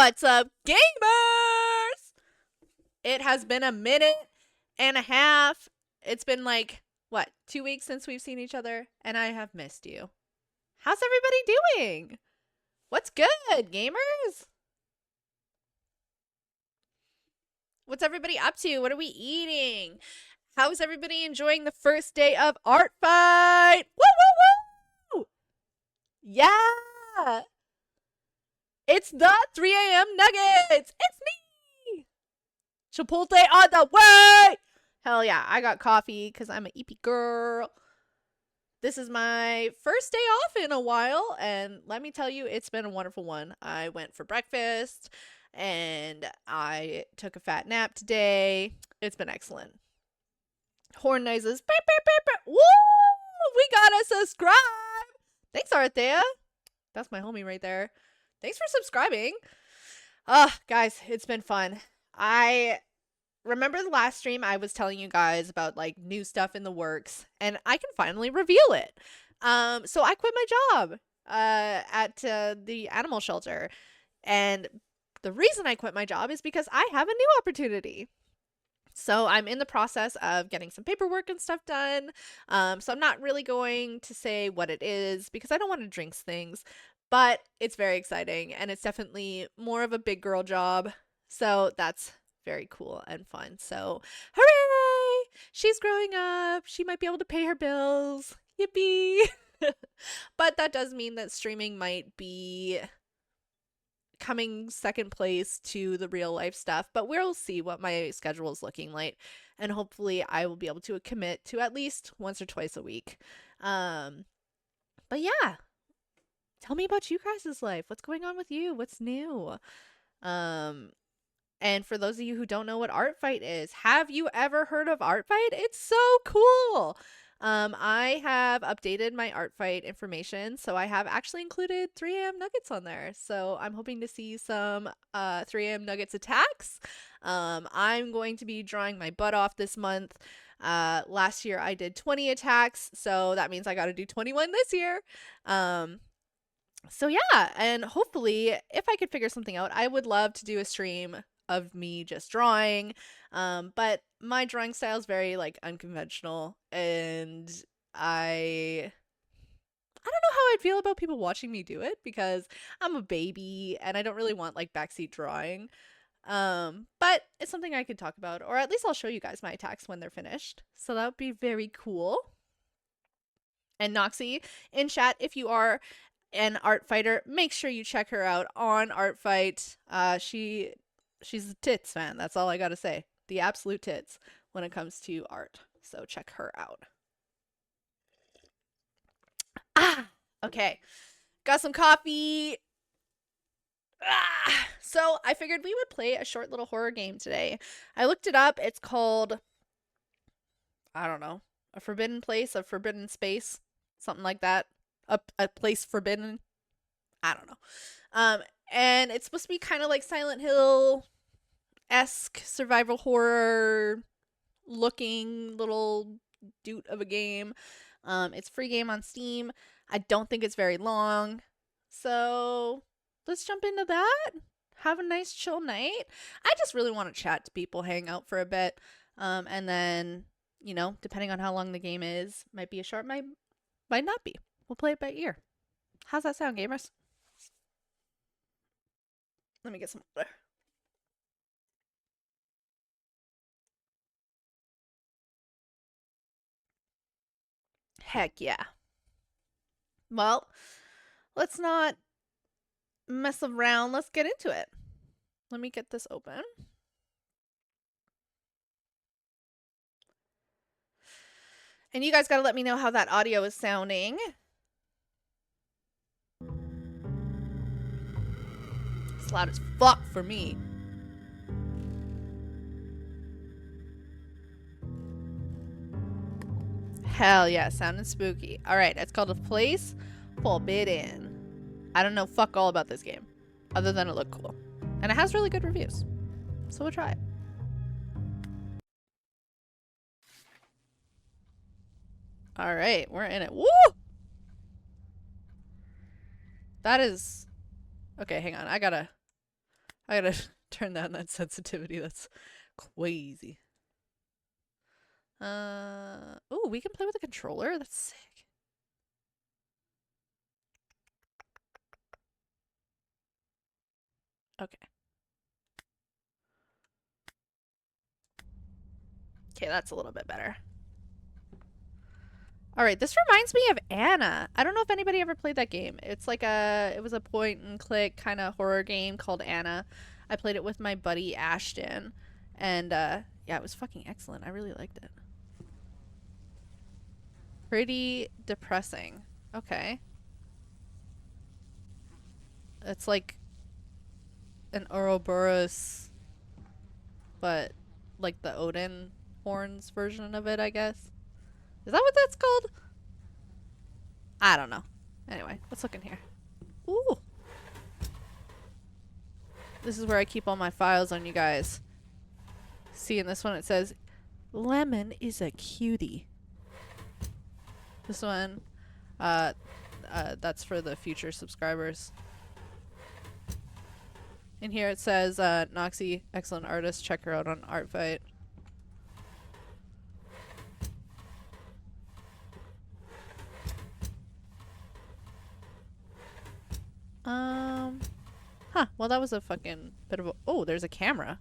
What's up, gamers? It has been a minute and a half. It's been like, what, 2 weeks since we've seen each other, and I have missed you. How's everybody doing? What's good, gamers? What's everybody up to? What are we eating? How's everybody enjoying the first day of Art Fight? Woo, woo, woo! Yeah! It's the 3 a.m. Nuggets! It's me! Chipotle on the way! Hell yeah, I got coffee because I'm an EP girl. This is my first day off in a while, and let me tell you, it's been a wonderful one. I went for breakfast, and I took a fat nap today. It's been excellent. Horn noises. Beep, beep, beep, beep. Woo! We got a subscribe! Thanks, Arthea. That's my homie right there. Thanks for subscribing. Guys, it's been fun. I remember the last stream I was telling you guys about like new stuff in the works, and I can finally reveal it. So I quit my job at the animal shelter, and the reason I quit my job is because I have a new opportunity. So I'm in the process of getting some paperwork and stuff done. So I'm not really going to say what it is because I don't want to jinx things, but it's very exciting, and it's definitely more of a big girl job. So that's very cool and fun. So hooray! She's growing up. She might be able to pay her bills. Yippee! But that does mean that streaming might be coming second place to the real life stuff, but we'll see what my schedule is looking like, and hopefully I will be able to commit to at least once or twice a week. But yeah, tell me about you guys' life. What's going on with you? What's new? And for those of you who don't know what Art Fight is, have you ever heard of Art Fight? It's so cool. I have updated my Art Fight information, so I have actually included 3 a.m. Nuggets on there. So I'm hoping to see some 3 a.m. Nuggets attacks. I'm going to be drawing my butt off this month. Last year I did 20 attacks, so that means I got to do 21 this year. So yeah, and hopefully if I could figure something out, I would love to do a stream of me just drawing. But my drawing style is very like unconventional, and I don't know how I'd feel about people watching me do it because I'm a baby and I don't really want like backseat drawing. But it's something I could talk about, or at least I'll show you guys my attacks when they're finished. So that would be very cool. And Noxie in chat, if you are an art fighter, make sure you check her out on Art Fight. She's a tits fan. That's all I gotta say. The absolute tits when it comes to art. So check her out. Okay. Got some coffee. So I figured we would play a short little horror game today. I looked it up. It's called, I don't know, A Forbidden Place, A Forbidden Space, something like that. A Place Forbidden. I don't know. And it's supposed to be kind of like Silent Hill-esque survival horror looking little doot of a game. It's a free game on Steam. I don't think it's very long. So let's jump into that. Have a nice chill night. I just really want to chat to people, hang out for a bit. And then, you know, depending on how long the game is, might be a short, might not be. We'll play it by ear. How's that sound, gamers? Let me get some water. Heck yeah. Well, let's not mess around. Let's get into it. Let me get this open. And you guys gotta let me know how that audio is sounding. It's loud as fuck for me. Hell yeah, sounding spooky. Alright, it's called A Place Forbidden. I don't know fuck all about this game, other than it looked cool. And it has really good reviews. So we'll try it. Alright, we're in it. Woo! That is... Okay, hang on. I gotta I gotta turn down that sensitivity. That's crazy. Oh, we can play with a controller? That's sick. Okay. Okay, that's a little bit better. Alright, this reminds me of Anna. I don't know if anybody ever played that game. It's like it was a point and click kind of horror game called Anna. I played it with my buddy Ashton. And, yeah, it was fucking excellent. I really liked it. Pretty depressing. Okay. It's like an Ouroboros, but like the Odin horns version of it, I guess. Is that what that's called? I don't know. Anyway, let's look in here. Ooh. This is where I keep all my files on you guys. See, in this one it says, Lemon is a cutie. This one, that's for the future subscribers. In here it says, Noxie, excellent artist, check her out on Artfight. Huh, well that was a fucking bit of a— oh, there's a camera.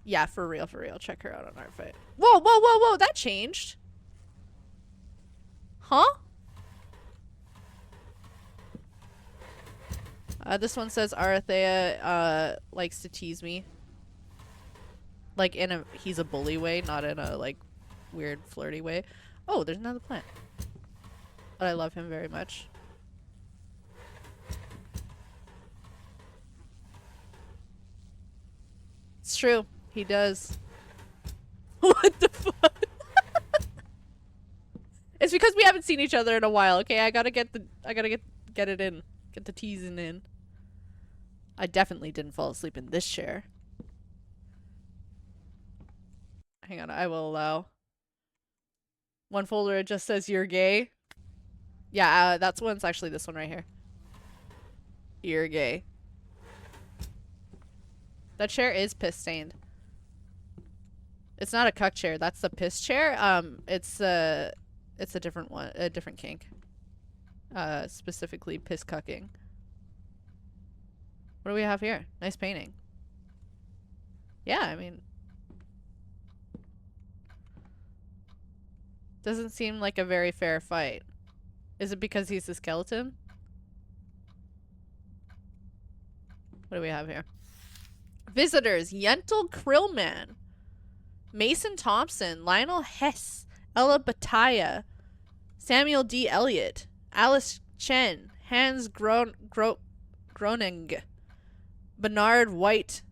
Yeah, for real, check her out on Artfight. Whoa, whoa, whoa, whoa, that changed. Huh? This one says Arathea, likes to tease me. Like in a— he's a bully way, not in a, like, weird flirty way. Oh, there's another plant. But I love him very much. It's true. He does. What the fuck? It's because we haven't seen each other in a while, okay? I gotta get it in. Get the teasing in. I definitely didn't fall asleep in this chair. Hang on, I will allow. One folder, it just says you're gay. Yeah, that's one's actually this one right here. You're gay. That chair is piss stained. It's not a cuck chair, that's the piss chair. It's a different one, a different kink. Specifically piss cucking. What do we have here? Nice painting. Yeah, I mean, doesn't seem like a very fair fight. Is it because he's a skeleton? What do we have here? Visitors, Yentl Krillman, Mason Thompson, Lionel Hess, Ella Bataya, Samuel D. Elliott, Alice Chen, Hans Groning, Bernard White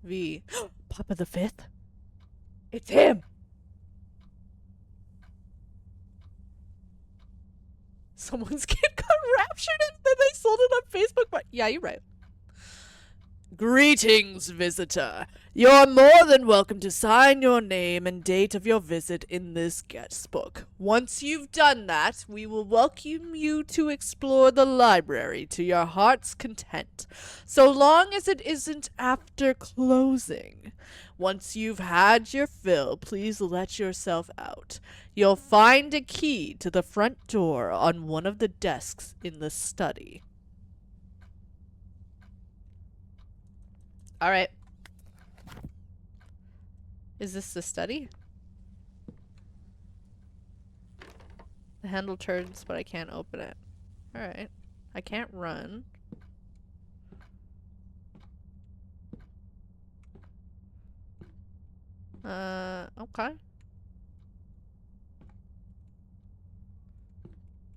V. Papa the Fifth? It's him! Someone's kid got raptured and then they sold it on Facebook. But yeah, you're right. Greetings, visitor. You're more than welcome to sign your name and date of your visit in this guest book. Once you've done that, we will welcome you to explore the library to your heart's content, so long as it isn't after closing. Once you've had your fill, please let yourself out. You'll find a key to the front door on one of the desks in the study. Alright. Is this the study? The handle turns, but I can't open it. Alright. I can't run. Okay.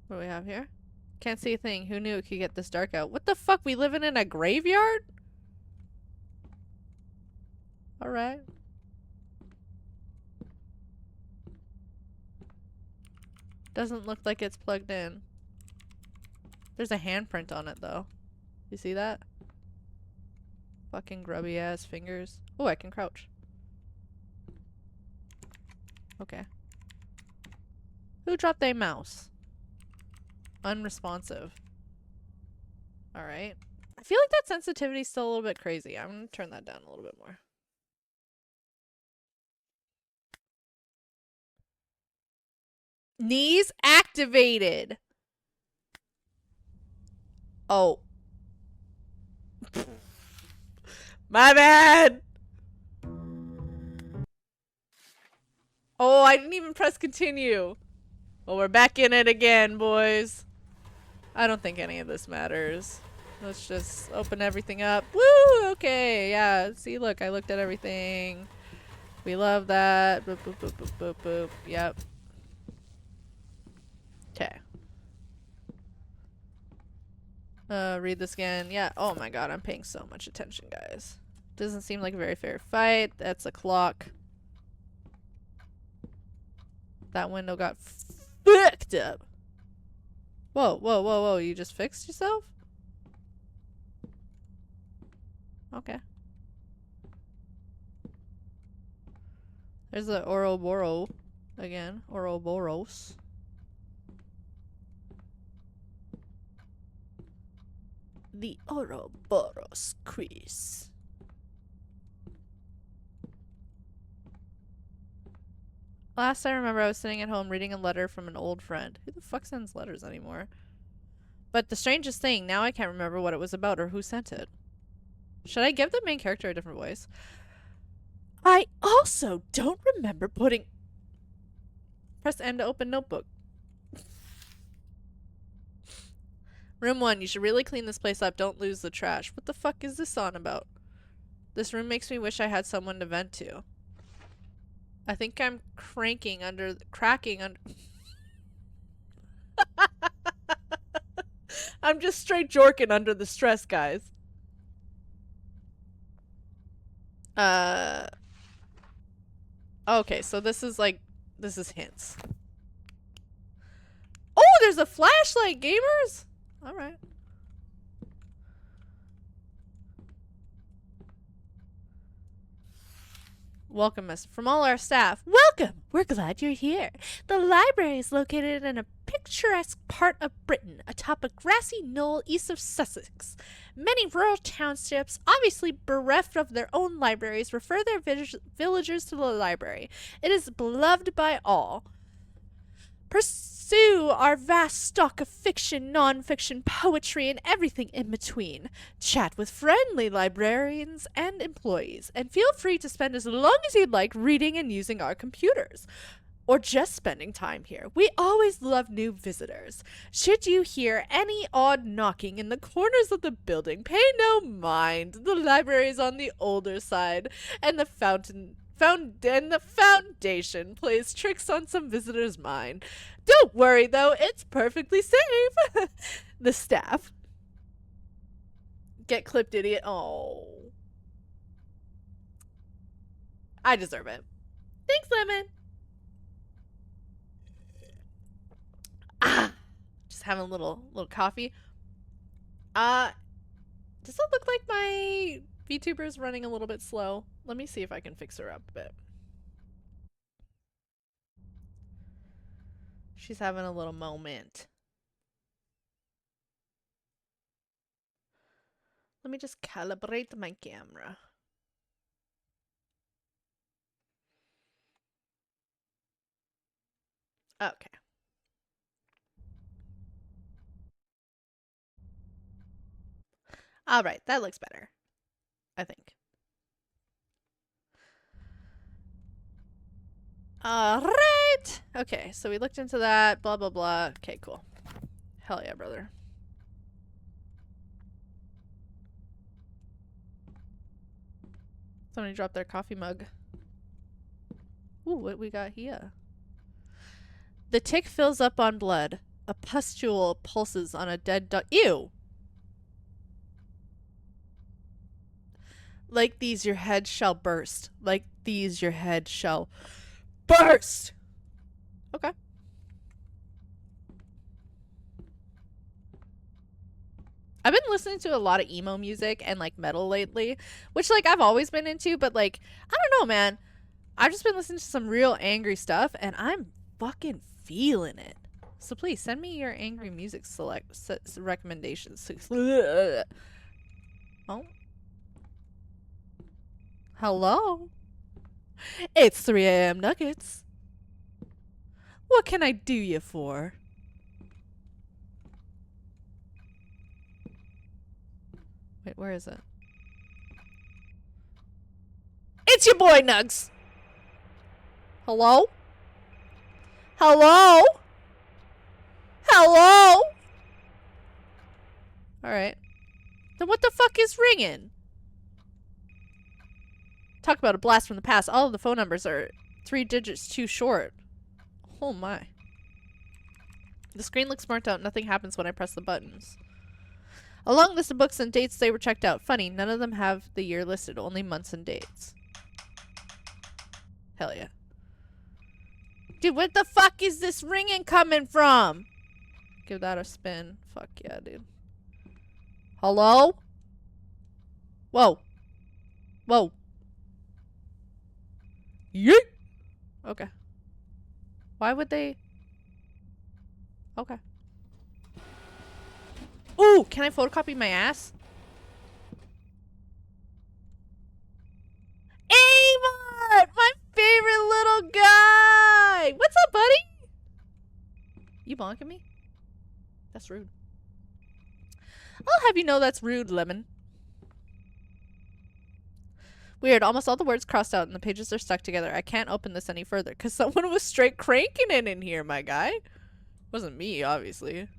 What do we have here? Can't see a thing. Who knew it could get this dark out? What the fuck? We living in a graveyard? Alright. Doesn't look like it's plugged in. There's a handprint on it, though. You see that? Fucking grubby ass fingers. Oh, I can crouch. Okay. Who dropped a mouse? Unresponsive. Alright. I feel like that sensitivity's still a little bit crazy. I'm gonna turn that down a little bit more. Knees activated. Oh. My bad. Oh, I didn't even press continue. Well, we're back in it again, boys. I don't think any of this matters. Let's just open everything up. Woo! Okay, yeah. See, look, I looked at everything. We love that. Boop, boop, boop, boop, boop, boop. Yep. Okay. Read this again. Yeah. Oh my god, I'm paying so much attention, guys. Doesn't seem like a very fair fight. That's a clock. That window got fucked up. Whoa, whoa, whoa, whoa. You just fixed yourself? Okay. There's the Ouroboros again. Ouroboros. The Ouroboros quiz. Last I remember, I was sitting at home reading a letter from an old friend. Who the fuck sends letters anymore? But the strangest thing, now I can't remember what it was about or who sent it. Should I give the main character a different voice? I also don't remember putting... Press N to open notebook. Room 1, you should really clean this place up. Don't lose the trash. What the fuck is this on about? This room makes me wish I had someone to vent to. I think I'm cracking under... I'm just straight jorking under the stress, guys. Okay, so this is like... This is hints. Oh, there's a flashlight, gamers! Alright. Welcome us from all our staff. Welcome! We're glad you're here. The library is located in a picturesque part of Britain, atop a grassy knoll east of Sussex. Many rural townships, obviously bereft of their own libraries, refer their villagers to the library. It is beloved by all. Pursue our vast stock of fiction, non-fiction, poetry, and everything in between. Chat with friendly librarians and employees, and feel free to spend as long as you'd like reading and using our computers. Or just spending time here. We always love new visitors. Should you hear any odd knocking in the corners of the building, pay no mind. The library is on the older side, and the foundation plays tricks on some visitors' mind. Don't worry, though, it's perfectly safe. The staff. Get clipped, idiot. Oh. I deserve it. Thanks, Lemon. Just having a little coffee. Does it look like my VTuber is running a little bit slow? Let me see if I can fix her up a bit. She's having a little moment. Let me just calibrate my camera. Okay. All right, that looks better, I think. All right. Okay, so we looked into that, blah, blah, blah. Okay, cool. Hell yeah, brother. Somebody dropped their coffee mug. Ooh, what we got here? The tick fills up on blood. A pustule pulses on a dead dog. Ew! Like these your head shall burst. Like these your head shall burst! Okay. I've been listening to a lot of emo music and like metal lately, which like I've always been into, but like, I don't know, man. I've just been listening to some real angry stuff and I'm fucking feeling it. So please send me your angry music recommendations. Oh. Hello? It's 3 a.m. Nuggets. What can I do you for? Wait, where is it? It's your boy, Nugs! Hello? Hello? Hello? Alright. Then what the fuck is ringing? Talk about a blast from the past. All of the phone numbers are 3 digits too short. Oh my. The screen looks marked out. Nothing happens when I press the buttons. A long list of books and dates they were checked out. Funny, none of them have the year listed, only months and dates. Hell yeah. Dude, what the fuck is this ringing coming from? Give that a spin. Fuck yeah, dude. Hello? Whoa. Whoa. Yeet! Okay. Why would they? Okay. Ooh, can I photocopy my ass? Avon! My favorite little guy! What's up, buddy? You bonking me? That's rude. I'll have you know that's rude, Lemon. Weird, almost all the words crossed out and the pages are stuck together. I can't open this any further because someone was straight cranking it in here, my guy. Wasn't me, obviously.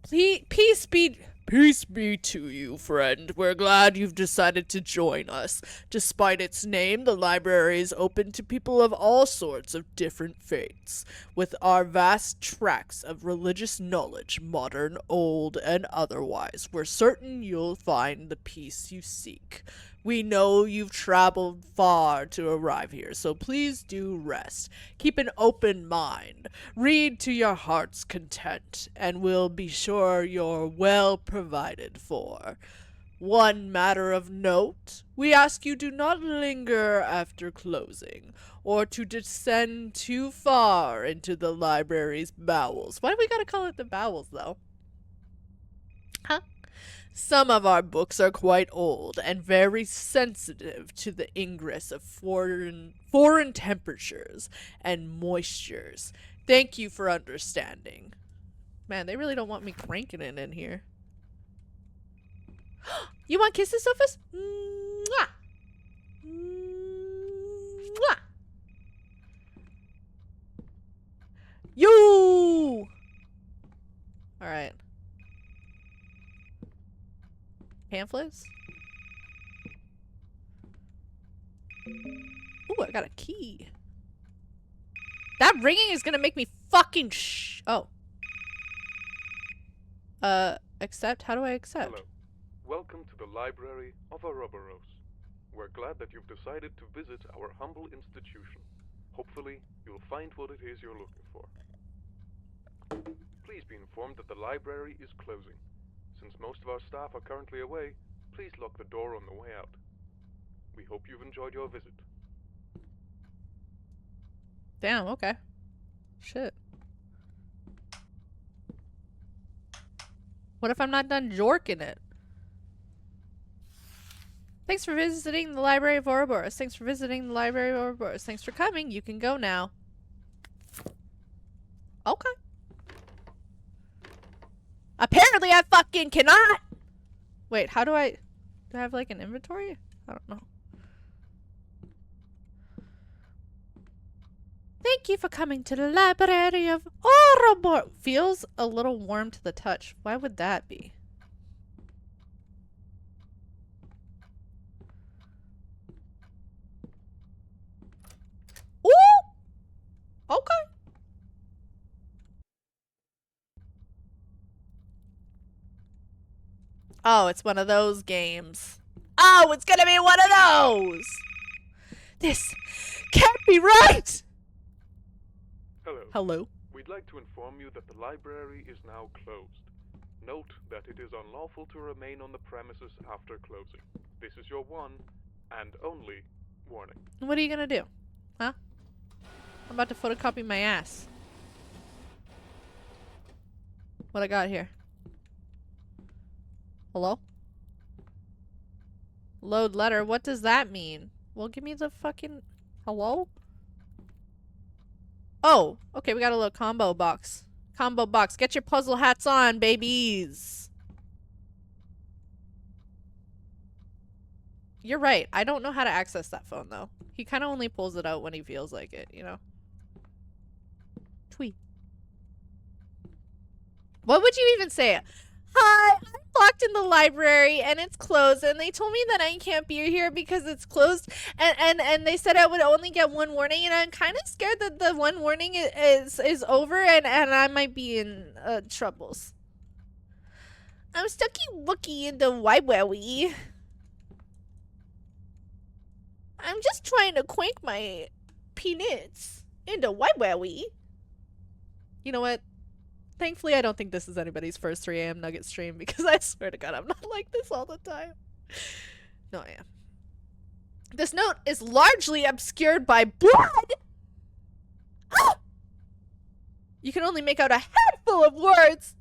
Peace be to you, friend. We're glad you've decided to join us. Despite its name, the library is open to people of all sorts of different faiths. With our vast tracts of religious knowledge, modern, old, and otherwise, we're certain you'll find the peace you seek. We know you've traveled far to arrive here, so please do rest. Keep an open mind. Read to your heart's content, and we'll be sure you're well provided for. One matter of note, we ask you do not linger after closing, or to descend too far into the library's bowels. Why do we gotta call it the bowels, though? Huh? Some of our books are quite old and very sensitive to the ingress of foreign temperatures and moistures. Thank you for understanding. Man, they really don't want me cranking it in here. You want kisses, Sophus? Mwah! Mwah! You! Alright. Pamphlets? Ooh, I got a key. That ringing is gonna make me fucking oh. Accept? How do I accept? Hello. Welcome to the Library of Ouroboros. We're glad that you've decided to visit our humble institution. Hopefully, you'll find what it is you're looking for. Please be informed that the library is closing. Since most of our staff are currently away, please lock the door on the way out. We hope you've enjoyed your visit. Damn, okay. Shit. What if I'm not done jorking it? Thanks for visiting the Library of Ouroboros. Thanks for visiting the Library of Ouroboros. Thanks for coming. You can go now. Okay. Apparently I fucking cannot! Wait, how do I have like an inventory? I don't know. Thank you for coming to the Library of Ouroboros. Feels a little warm to the touch. Why would that be? Ooh! Okay. Oh, it's one of those games. Oh, it's gonna be one of those! This can't be right! Hello. Hello. We'd like to inform you that the library is now closed. Note that it is unlawful to remain on the premises after closing. This is your one and only warning. What are you gonna do? Huh? I'm about to photocopy my ass. What I got here? Hello? Load letter. What does that mean? Well, give me the fucking... Hello? Oh, okay, we got a little combo box. Combo box. Get your puzzle hats on, babies. You're right. I don't know how to access that phone, though. He kind of only pulls it out when he feels like it, you know? Tweet. What would you even say? Hi, I'm locked in the library and it's closed and they told me that I can't be here because it's closed and they said I would only get one warning and I'm kind of scared that the one warning is over and I might be in troubles. I'm stucky wookie in the library. I'm just trying to crank my peanuts in the library. You know what? Thankfully, I don't think this is anybody's first 3 a.m. Nugget stream because I swear to God, I'm not like this all the time. No, I am. This note is largely obscured by blood! Ah! You can only make out a handful of words!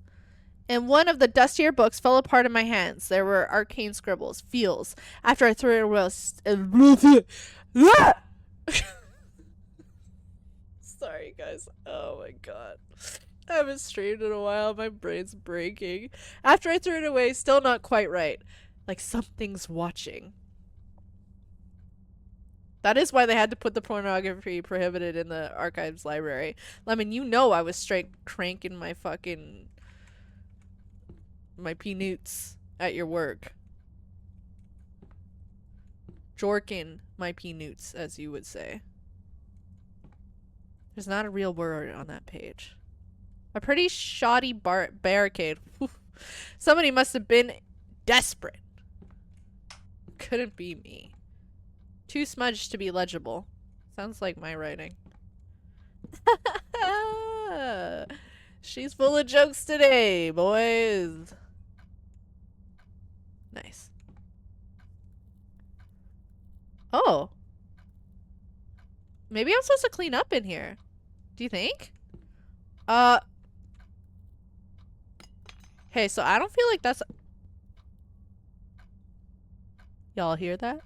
And one of the dustier books fell apart in my hands. There were arcane scribbles, feels. After I threw it away, sorry, guys. Oh my God. I haven't streamed in a while. My brain's breaking. After I threw it away, still not quite right. Like something's watching. That is why they had to put the pornography prohibited in the archives library. Lemon, you know I was straight cranking my fucking... my peanuts at your work. Jorkin my peanuts, as you would say. There's not a real word on that page. A pretty shoddy barricade. Somebody must have been desperate. Couldn't be me. Too smudged to be legible. Sounds like my writing. She's full of jokes today, boys. Nice. Oh. Maybe I'm supposed to clean up in here. Do you think? Hey, so I don't feel like that's... Y'all hear that?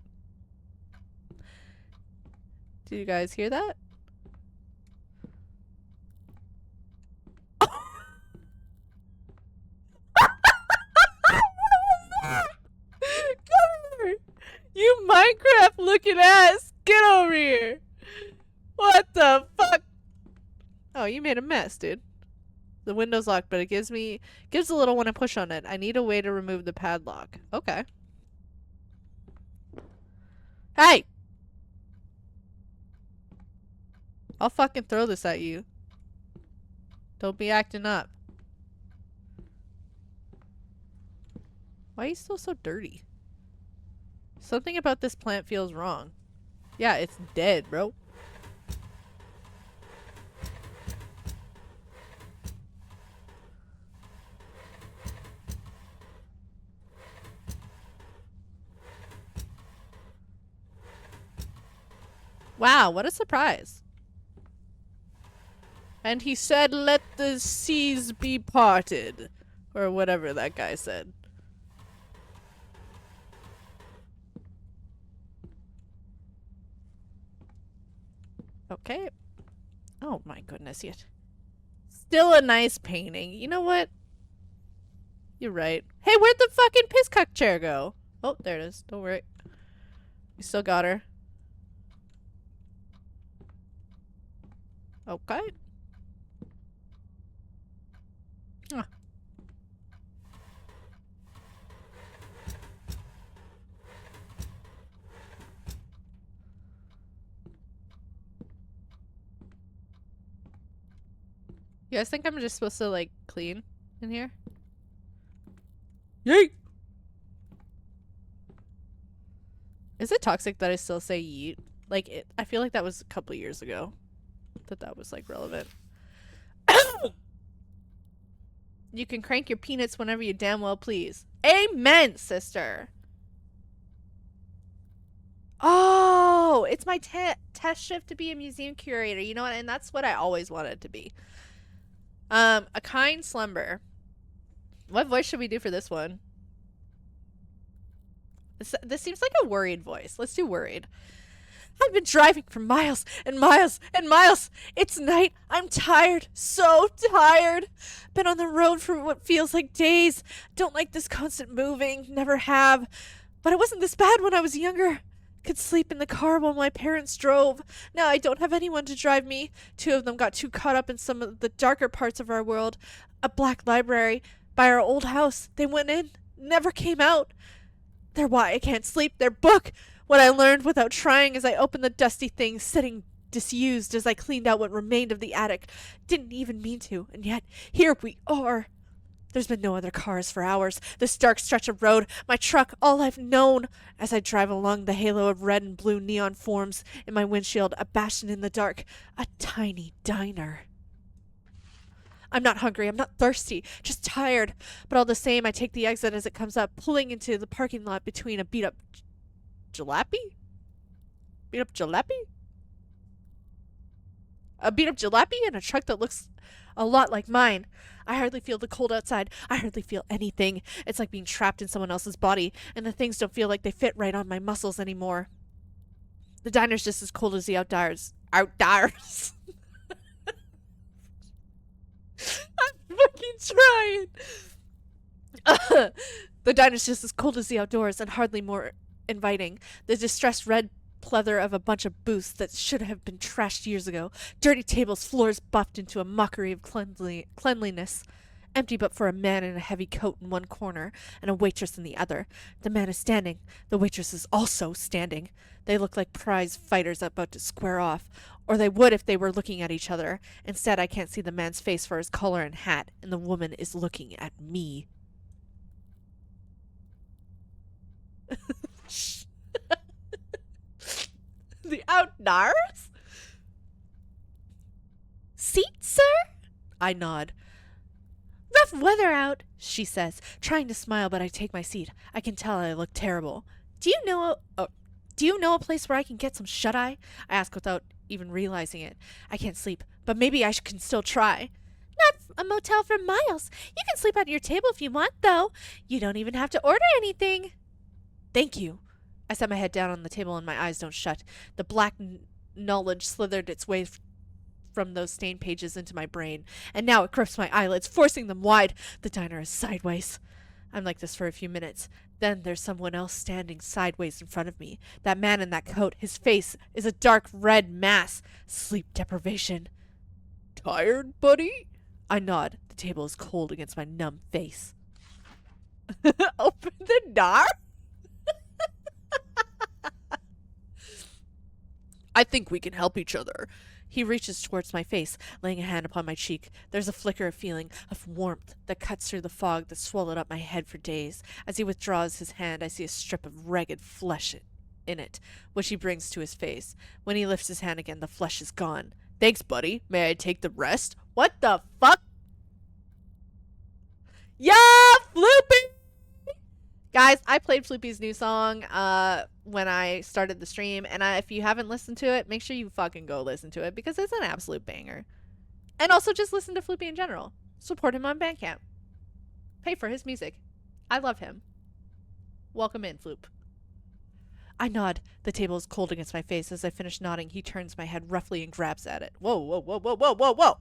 Do you guys hear that? Come here! You Minecraft looking ass! Get over here! What the fuck? Oh, you made a mess, dude. The window's locked, but it gives a little when I push on it. I need a way to remove the padlock. Okay. Hey! I'll fucking throw this at you. Don't be acting up. Why are you still so dirty? Something about this plant feels wrong. Yeah, it's dead, bro. Wow, what a surprise. And he said, let the seas be parted. Or whatever that guy said. Okay. Oh my goodness, yet. Still a nice painting. You know what? You're right. Hey, where'd the fucking pisscuck chair go? Oh, there it is. Don't worry. We still got her. Okay. Huh. You guys think I'm just supposed to, like, clean in here? Yeet! Is it toxic that I still say yeet? Like, I feel like that was a couple years ago. That was, like, relevant. You can crank your peanuts whenever you damn well please. Amen, sister! Oh! It's my test shift to be a museum curator. You know what? And that's what I always wanted to be. A kind slumber. What voice should we do for this one? This seems like a worried voice. Let's do worried. I've been driving for miles and miles and miles. It's night. I'm tired. So tired. Been on the road for what feels like days. Don't like this constant moving. Never have. But it wasn't this bad when I was younger. Could sleep in the car while my parents drove. Now I don't have anyone to drive me. Two of them got too caught up in some of the darker parts of our world. A black library by our old house. They went in. Never came out. They're why I can't sleep. Their book. What I learned without trying as I opened the dusty thing, sitting disused as I cleaned out what remained of the attic. Didn't even mean to, and yet here we are. There's been no other cars for hours. This dark stretch of road, my truck, all I've known. As I drive along, the halo of red and blue neon forms in my windshield, a bastion in the dark, a tiny diner. I'm not hungry, I'm not thirsty, just tired. But all the same, I take the exit as it comes up, pulling into the parking lot between a beat-up jalopy? Beat-up jalopy? A beat-up jalopy and a truck that looks a lot like mine. I hardly feel the cold outside. I hardly feel anything. It's like being trapped in someone else's body, and the things don't feel like they fit right on my muscles anymore. The diner's just as cold as the outdoors. Outdoors. I'm fucking trying. The diner's just as cold as the outdoors and hardly more inviting. The distressed red pleather of a bunch of booths that should have been trashed years ago. Dirty tables, floors buffed into a mockery of cleanliness. Empty but for a man in a heavy coat in one corner and a waitress in the other. The man is standing. The waitress is also standing. They look like prize fighters about to square off. Or they would if they were looking at each other. Instead, I can't see the man's face for his collar and hat, and the woman is looking at me. The outdoors? Seat, sir? I nod. Rough weather out, she says, trying to smile, but I take my seat. I can tell I look terrible. Do you know a place where I can get some shut-eye? I ask without even realizing it. I can't sleep, but maybe I can still try. Not a motel for miles. You can sleep at your table if you want, though. You don't even have to order anything. Thank you. I set my head down on the table and my eyes don't shut. The black knowledge slithered its way from those stained pages into my brain, and now it grips my eyelids, forcing them wide. The diner is sideways. I'm like this for a few minutes. Then there's someone else standing sideways in front of me. That man in that coat, his face is a dark red mass. Sleep deprivation. Tired, buddy? I nod. The table is cold against my numb face. Open the door? I think we can help each other. He reaches towards my face, laying a hand upon my cheek. There's a flicker of feeling, of warmth, that cuts through the fog that swallowed up my head for days. As he withdraws his hand, I see a strip of ragged flesh in it, which he brings to his face. When he lifts his hand again, the flesh is gone. Thanks, buddy. May I take the rest? What the fuck? Yeah, Floopy! Guys, I played Floopy's new song when I started the stream, and if you haven't listened to it, make sure you fucking go listen to it, because it's an absolute banger. And also just listen to Floopy in general. Support him on Bandcamp. Pay for his music. I love him. Welcome in, Floop. I nod. The table is cold against my face. As I finish nodding, he turns my head roughly and grabs at it. Whoa, whoa, whoa, whoa, whoa, whoa, whoa!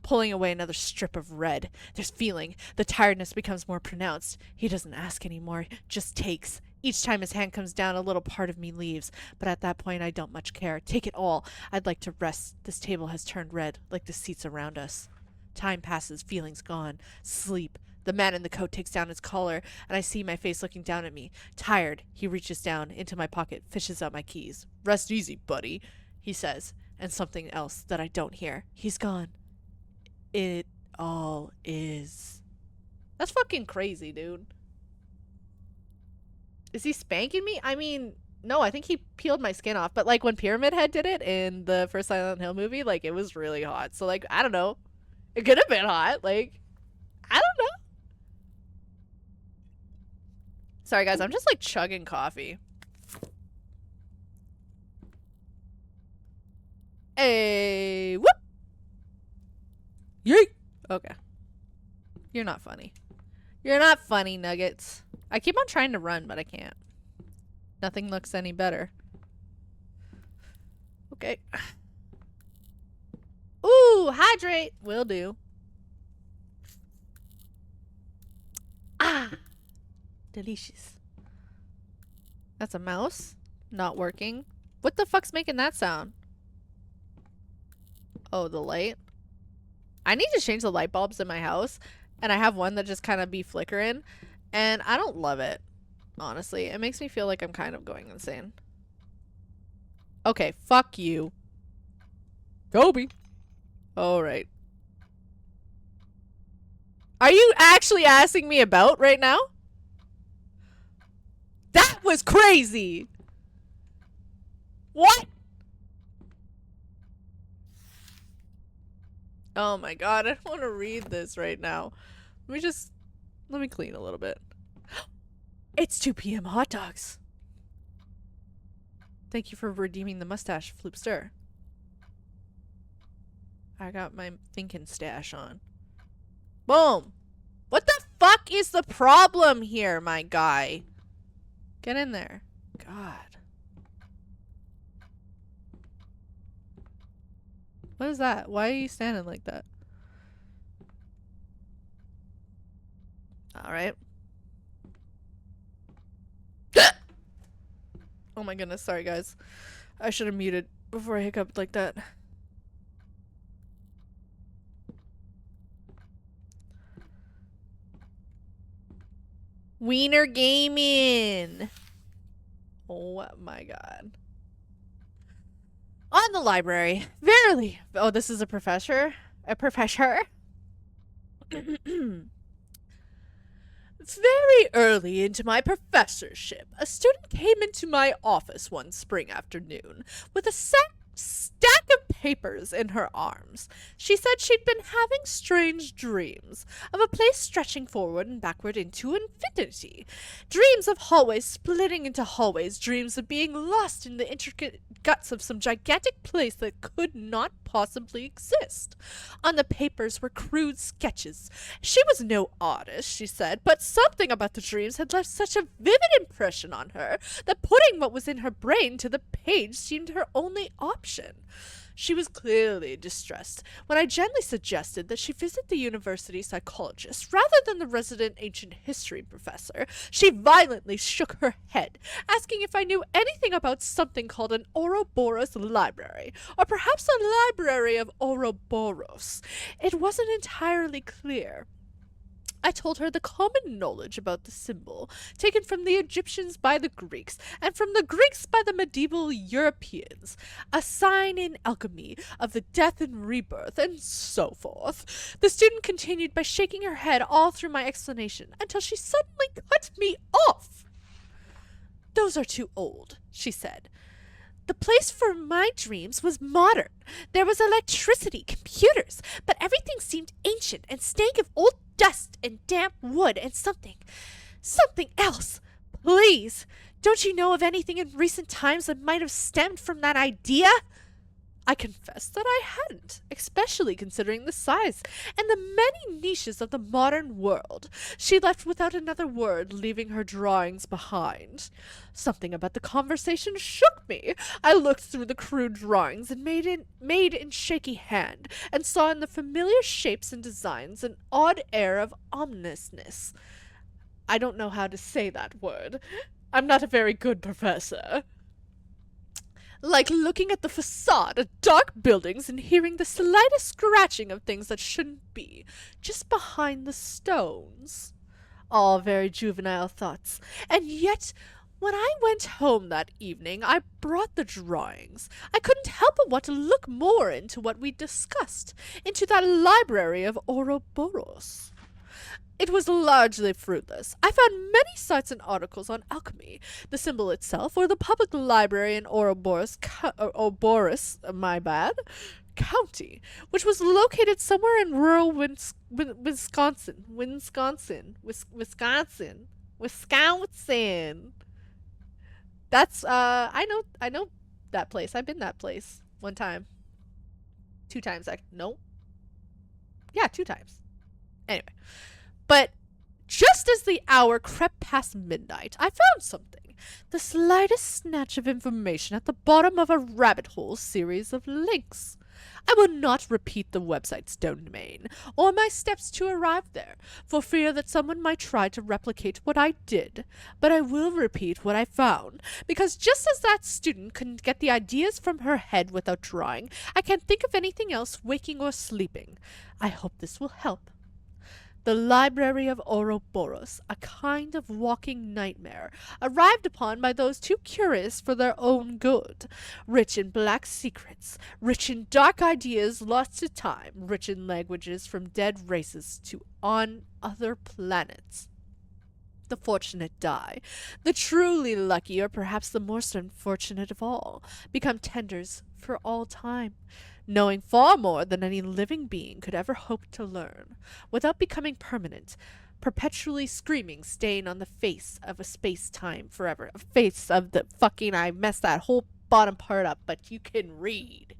Pulling away another strip of red. There's feeling. The tiredness becomes more pronounced. He doesn't ask anymore, just takes. Each time his hand comes down, a little part of me leaves. But at that point, I don't much care. Take it all. I'd like to rest. This table has turned red, like the seats around us. Time passes, feelings gone. Sleep. The man in the coat takes down his collar, and I see my face looking down at me. Tired, he reaches down into my pocket, fishes out my keys. Rest easy, buddy, he says, and something else that I don't hear. He's gone. It all is. That's fucking crazy, dude. Is he spanking me? I mean, no, I think he peeled my skin off. But, like, when Pyramid Head did it in the first Silent Hill movie, like, it was really hot. So, like, I don't know. It could have been hot. Like, I don't know. Sorry, guys. I'm just, like, chugging coffee. Hey, whoop! Yeet! Okay. You're not funny. You're not funny, Nuggets. I keep on trying to run, but I can't. Nothing looks any better. Okay. Ooh, hydrate. Will do. Ah. Delicious. That's a mouse. Not working. What the fuck's making that sound? Oh, the light. I need to change the light bulbs in my house. And I have one that just kind of be flickering. And I don't love it. Honestly. It makes me feel like I'm kind of going insane. Okay, fuck you. Kobe. Alright. Are you actually asking me about right now? That was crazy! What? Oh my god, I don't want to read this right now. Let me clean a little bit. It's 2 p.m. hot dogs. Thank you for redeeming the mustache, Floopster. I got my thinking stash on. Boom! What the fuck is the problem here, my guy? Get in there. God. What is that? Why are you standing like that? Alright. Oh my goodness, sorry guys. I should have muted before I hiccuped like that. Wiener Gaming! Oh my god. On the library. Verily. Oh, this is a professor? A professor? Very early into my professorship, a student came into my office one spring afternoon with a stack of papers in her arms. She said she'd been having strange dreams of a place stretching forward and backward into infinity. Dreams of hallways splitting into hallways, dreams of being lost in the intricate guts of some gigantic place that could not possibly exist. On the papers were crude sketches. She was no artist, she said, but something about the dreams had left such a vivid impression on her that putting what was in her brain to the page seemed her only option. She was clearly distressed when I gently suggested that she visit the university psychologist rather than the resident ancient history professor. She violently shook her head, asking if I knew anything about something called an Ouroboros library, or perhaps a library of Ouroboros. It wasn't entirely clear. I told her the common knowledge about the symbol, taken from the Egyptians by the Greeks, and from the Greeks by the medieval Europeans, a sign in alchemy of the death and rebirth, and so forth. The student continued by shaking her head all through my explanation, until she suddenly cut me off. "Those are too old," she said. "The place for my dreams was modern. There was electricity, computers, but everything seemed ancient and stank of old dust and damp wood and something else. Please, don't you know of anything in recent times that might have stemmed from that idea?" I confessed that I hadn't, especially considering the size and the many niches of the modern world. She left without another word, leaving her drawings behind. Something about the conversation shook me. I looked through the crude drawings and made in shaky hand, and saw in the familiar shapes and designs an odd air of ominousness. I don't know how to say that word. I'm not a very good professor. Like looking at the facade of dark buildings and hearing the slightest scratching of things that shouldn't be, just behind the stones. All very juvenile thoughts. And yet, when I went home that evening, I brought the drawings. I couldn't help but want to look more into what we discussed, into that library of Ouroboros. It was largely fruitless. I found many sites and articles on alchemy, the symbol itself, or the public library in Ouroboros, County, which was located somewhere in rural Wisconsin. That's I know that place. I've been that place one time. 2 times. No. Yeah, 2 times. Anyway. But just as the hour crept past midnight, I found something. The slightest snatch of information at the bottom of a rabbit hole series of links. I will not repeat the website's domain or my steps to arrive there, for fear that someone might try to replicate what I did. But I will repeat what I found, because just as that student couldn't get the ideas from her head without drawing, I can't think of anything else waking or sleeping. I hope this will help. The library of Ouroboros, a kind of walking nightmare, arrived upon by those too curious for their own good, rich in black secrets, rich in dark ideas lost to time, rich in languages from dead races to on other planets. The fortunate die. The truly lucky, or perhaps the most unfortunate of all, become tenders for all time, knowing far more than any living being could ever hope to learn, without becoming permanent, perpetually screaming stain on the face of a space-time forever. A face of the fucking, I messed that whole bottom part up, but you can read.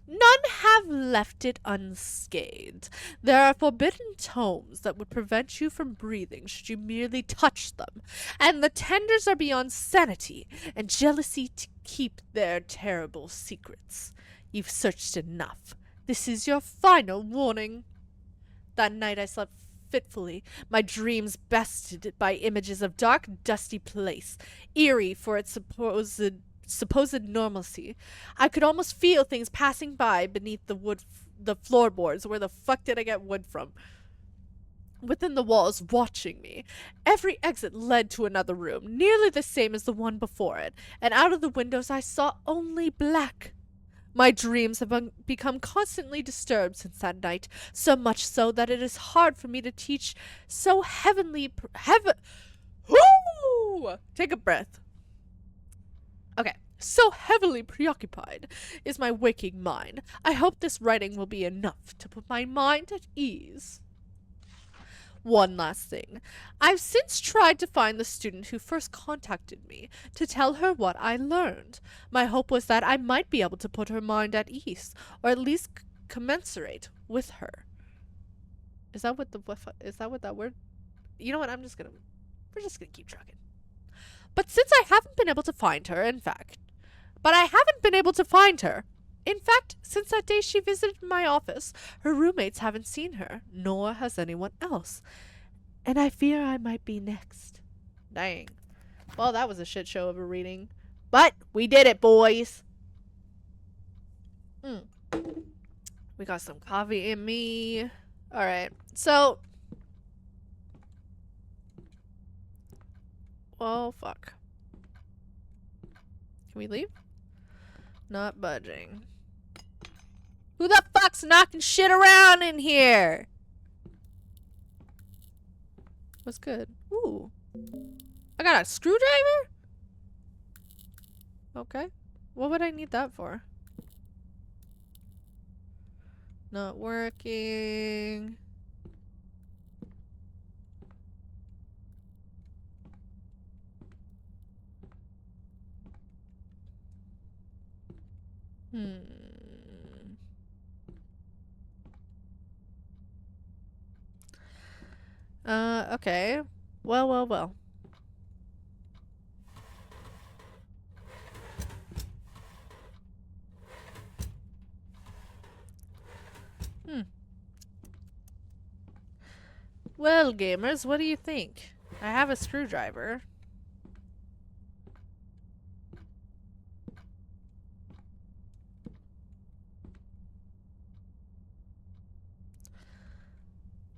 None have left it unscathed. There are forbidden tomes that would prevent you from breathing should you merely touch them, and the tenders are beyond sanity and jealousy to keep their terrible secrets. You've searched enough. This is your final warning. That night I slept fitfully, my dreams bested by images of dark, dusty place, eerie for its supposed normalcy. I could almost feel things passing by beneath the floorboards. Where the fuck did I get wood from? Within the walls, watching me. Every exit led to another room, nearly the same as the one before it, and out of the windows I saw only black. My dreams have become constantly disturbed since that night, so much so that it is hard for me to teach so Whoo! Take a breath. Okay, so heavily preoccupied is my waking mind. I hope this writing will be enough to put my mind at ease. One last thing. I've since tried to find the student who first contacted me to tell her what I learned. My hope was that I might be able to put her mind at ease, or at least commensurate with her. Is that what that word? You know what? We're just gonna keep trucking. But since I haven't been able to find her, in fact, since that day she visited my office, her roommates haven't seen her, nor has anyone else. And I fear I might be next. Dang. Well, that was a shit show of a reading. But we did it, boys. We got some coffee in me. Alright, so... Oh, fuck. Can we leave? Not budging. Who the fuck's knocking shit around in here? What's good? Ooh. I got a screwdriver? Okay. What would I need that for? Not working. Okay. Well. Well, gamers, what do you think? I have a screwdriver.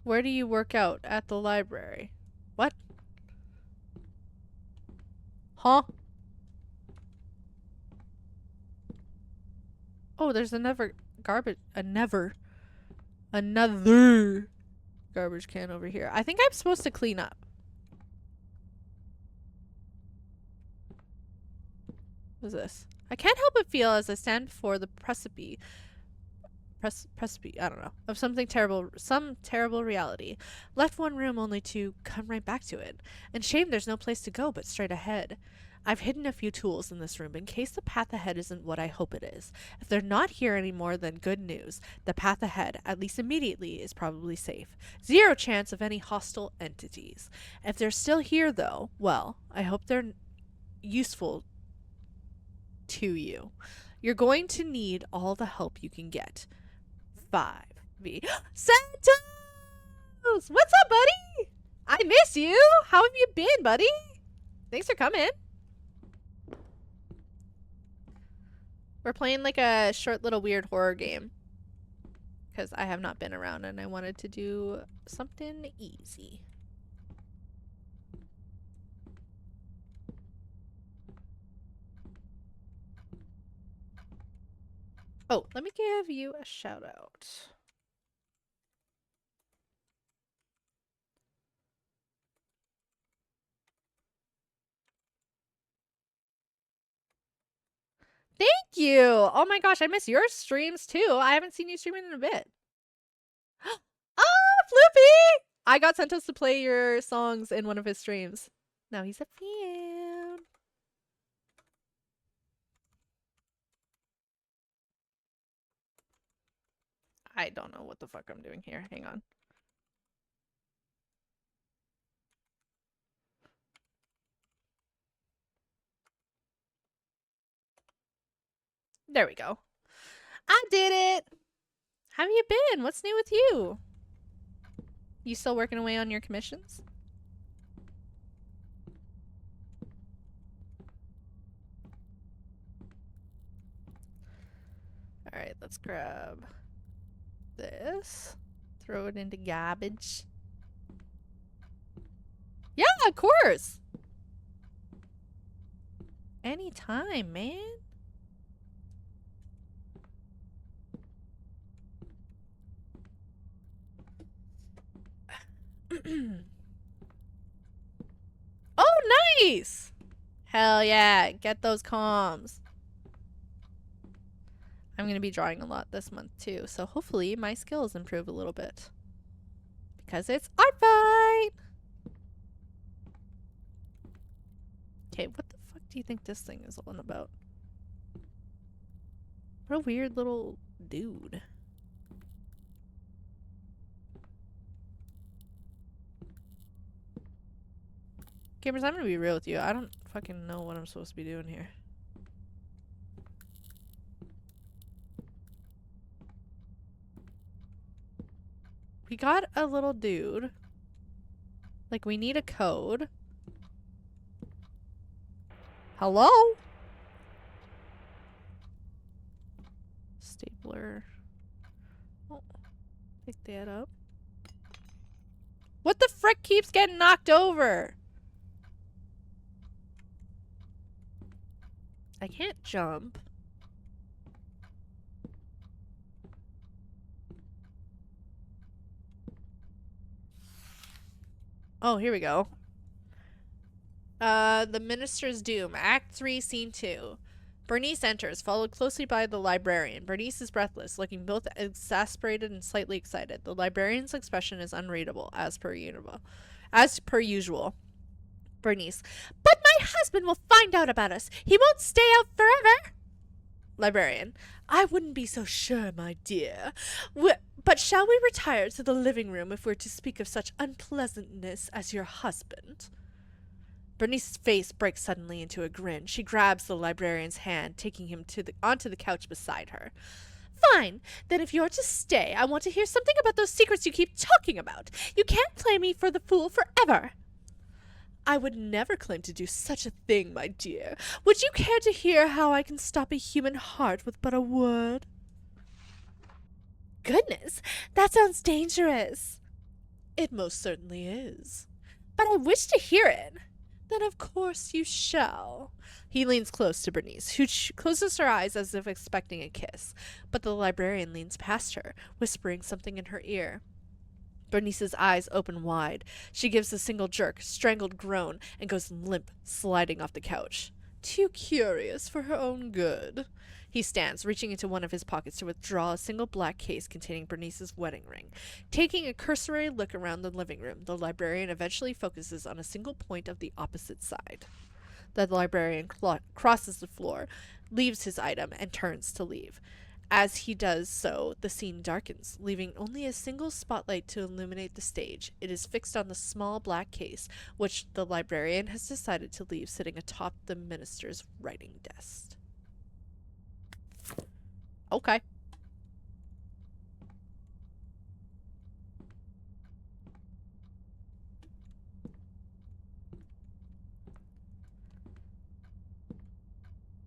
Where do you work out? At the library. What? Huh? Oh, there's another garbage can over here. I think I'm supposed to clean up. What's this? I can't help but feel as I stand before the precipice, I don't know, of some terrible reality. Left one room only to come right back to it. And shame there's no place to go but straight ahead. I've hidden a few tools in this room in case the path ahead isn't what I hope it is. If they're not here anymore, then good news. The path ahead, at least immediately, is probably safe. Zero chance of any hostile entities. If they're still here, though, well, I hope they're useful to you. You're going to need all the help you can get. 5V. Santos! What's up, buddy? I miss you. How have you been, buddy? Thanks for coming. We're playing like a short little weird horror game. Because I have not been around and I wanted to do something easy. Oh, let me give you a shout out. Thank you! Oh my gosh, I miss your streams too. I haven't seen you streaming in a bit. Oh, Floopy! I got Santos to play your songs in one of his streams. Now he's a fan. I don't know what the fuck I'm doing here. Hang on. There we go. I did it! How have you been? What's new with you? You still working away on your commissions? Alright, let's grab this. Throw it into garbage. Yeah, of course! Anytime, man. Oh, nice! Hell yeah, get those comms. I'm going to be drawing a lot this month too, so hopefully my skills improve a little bit. Because it's art fight! Okay, what the fuck do you think this thing is all about? What a weird little dude. Gamers, I'm gonna be real with you. I don't fucking know what I'm supposed to be doing here. We got a little dude. Like, we need a code. Hello? Stapler. Oh, pick that up. What the frick keeps getting knocked over? I can't jump. Oh, here we go. The Minister's Doom, Act 3, Scene 2. Bernice enters, followed closely by the librarian. Bernice is breathless, looking both exasperated and slightly excited. The librarian's expression is unreadable, as per usual. Bernice, but my husband will find out about us. He won't stay out forever. Librarian, I wouldn't be so sure, my dear. But shall we retire to the living room if we're to speak of such unpleasantness as your husband? Bernice's face breaks suddenly into a grin. She grabs the librarian's hand, taking him onto the couch beside her. Fine. Then if you're to stay, I want to hear something about those secrets you keep talking about. You can't play me for the fool forever. I would never claim to do such a thing, my dear. Would you care to hear how I can stop a human heart with but a word? Goodness, that sounds dangerous. It most certainly is. But I wish to hear it. Then of course you shall. He leans close to Bernice, who closes her eyes as if expecting a kiss. But the librarian leans past her, whispering something in her ear. Bernice's eyes open wide. She gives a single jerk, strangled groan, and goes limp, sliding off the couch. Too curious for her own good. He stands, reaching into one of his pockets to withdraw a single black case containing Bernice's wedding ring. Taking a cursory look around the living room, the librarian eventually focuses on a single point of the opposite side. The librarian crosses the floor, leaves his item, and turns to leave. As he does so, the scene darkens, leaving only a single spotlight to illuminate the stage. It is fixed on the small black case, which the librarian has decided to leave sitting atop the minister's writing desk. Okay.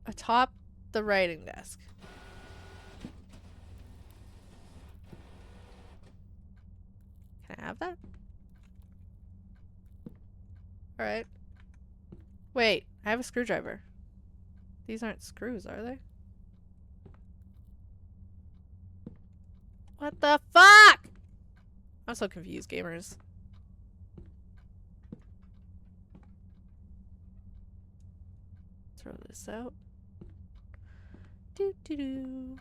Atop the writing desk. Can I have that? Alright. Wait, I have a screwdriver. These aren't screws, are they? What the fuck? I'm so confused, gamers. Throw this out. Doo doo doo.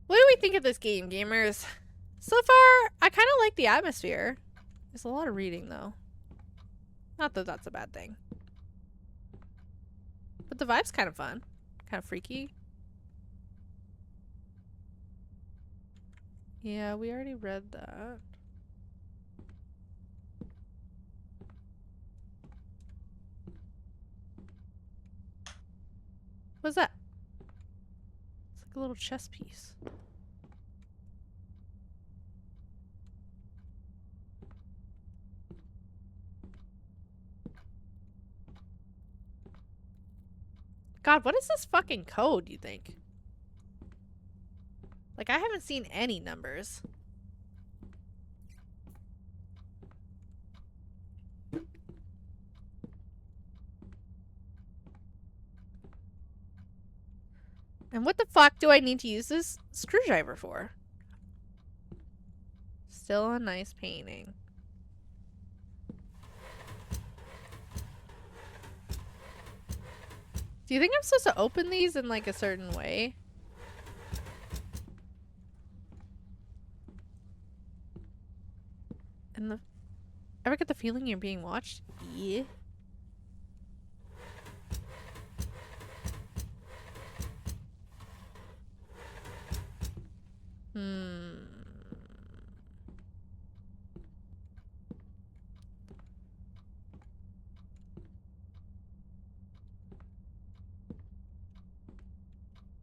What do we think of this game, gamers? So far, I kind of like the atmosphere. There's a lot of reading, though. Not that that's a bad thing. But the vibe's kind of fun. Kind of freaky. Yeah, we already read that. What's that? It's like a little chess piece. God, what is this fucking code, you think? Like, I haven't seen any numbers. And what the fuck do I need to use this screwdriver for? Still a nice painting. Do you think I'm supposed to open these in like a certain way? And ever get the feeling you're being watched? Yeah.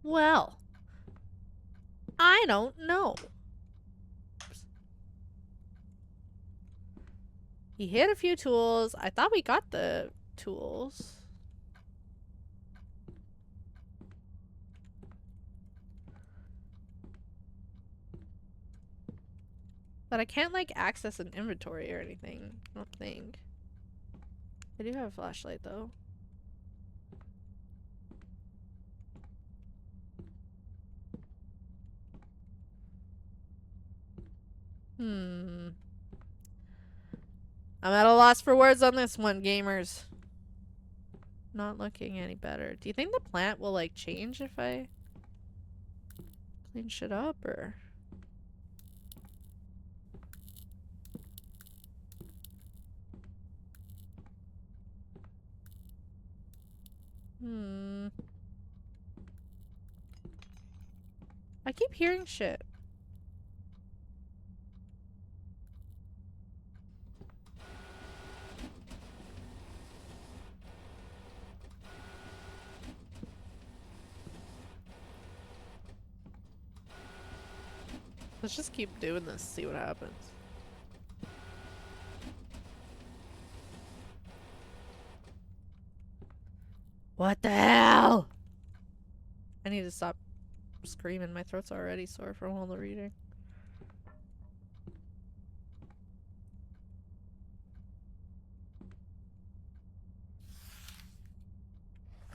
Well, I don't know. He hit a few tools. I thought we got the tools. But I can't, like, access an inventory or anything. I don't think. I do have a flashlight, though. I'm at a loss for words on this one, gamers. Not looking any better. Do you think the plant will, like, change if I clean shit up, or? I keep hearing shit. Let's just keep doing this, see what happens. What the hell? I need to stop screaming. My throat's already sore from all the reading.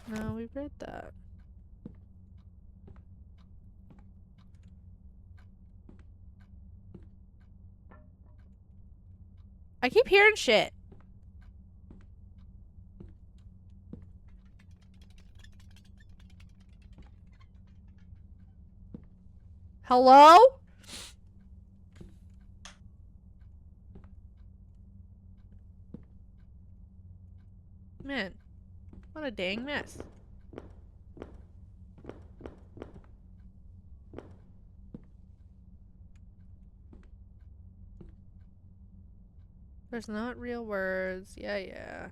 No, we read that. I keep hearing shit. Hello? Man, what a dang mess. There's not real words. Yeah, yeah.